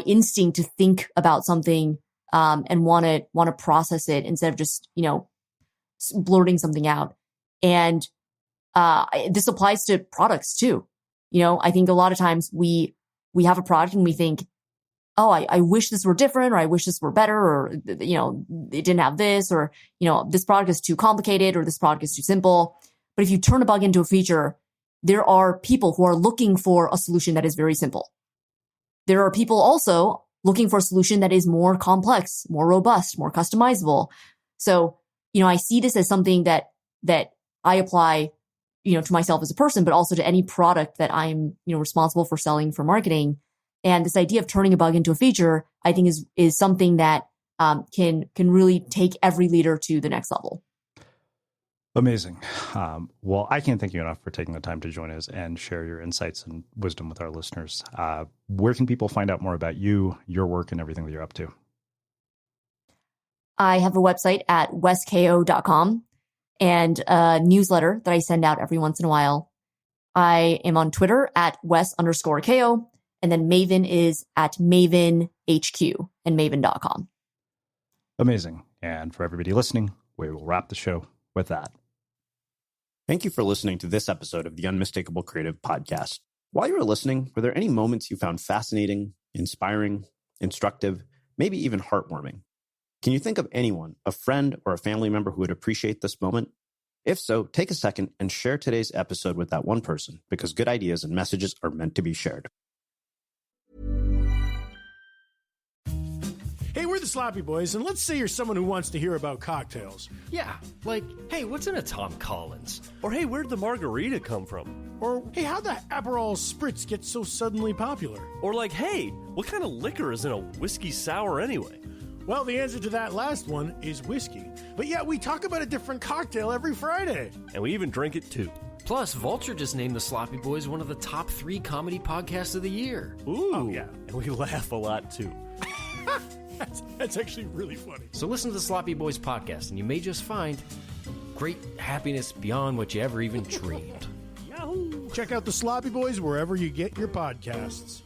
instinct to think about something, and want to process it instead of just, blurting something out. And, this applies to products too. I think a lot of times we have a product and we think, oh, I wish this were different, or I wish this were better, or, it didn't have this, or, this product is too complicated, or this product is too simple. But if you turn a bug into a feature, there are people who are looking for a solution that is very simple. There are people also looking for a solution that is more complex, more robust, more customizable. So, I see this as something that I apply, to myself as a person, but also to any product that I'm, responsible for selling for marketing. And this idea of turning a bug into a feature, I think is something that can really take every leader to the next level. Amazing. Well, I can't thank you enough for taking the time to join us and share your insights and wisdom with our listeners. Where can people find out more about you, your work, and everything that you're up to? I have a website at weskao.com and a newsletter that I send out every once in a while. I am on Twitter at Wes_Kao, and then Maven is at MavenHQ and Maven.com. Amazing. And for everybody listening, we will wrap the show with that. Thank you for listening to this episode of the Unmistakable Creative Podcast. While you were listening, were there any moments you found fascinating, inspiring, instructive, maybe even heartwarming? Can you think of anyone, a friend or a family member who would appreciate this moment? If so, take a second and share today's episode with that one person, because good ideas and messages are meant to be shared. Hey, we're the Sloppy Boys, and let's say you're someone who wants to hear about cocktails. Yeah, like, hey, what's in a Tom Collins? Or hey, where'd the margarita come from? Or, hey, how'd the Aperol Spritz get so suddenly popular? Or like, hey, what kind of liquor is in a whiskey sour anyway? Well, the answer to that last one is whiskey. But yeah, we talk about a different cocktail every Friday. And we even drink it too. Plus, Vulture just named the Sloppy Boys one of the top 3 comedy podcasts of the year. Ooh, Oh, yeah. And we laugh a lot too. That's actually really funny. So listen to the Sloppy Boys podcast, and you may just find great happiness beyond what you ever even dreamed. Check out the Sloppy Boys wherever you get your podcasts.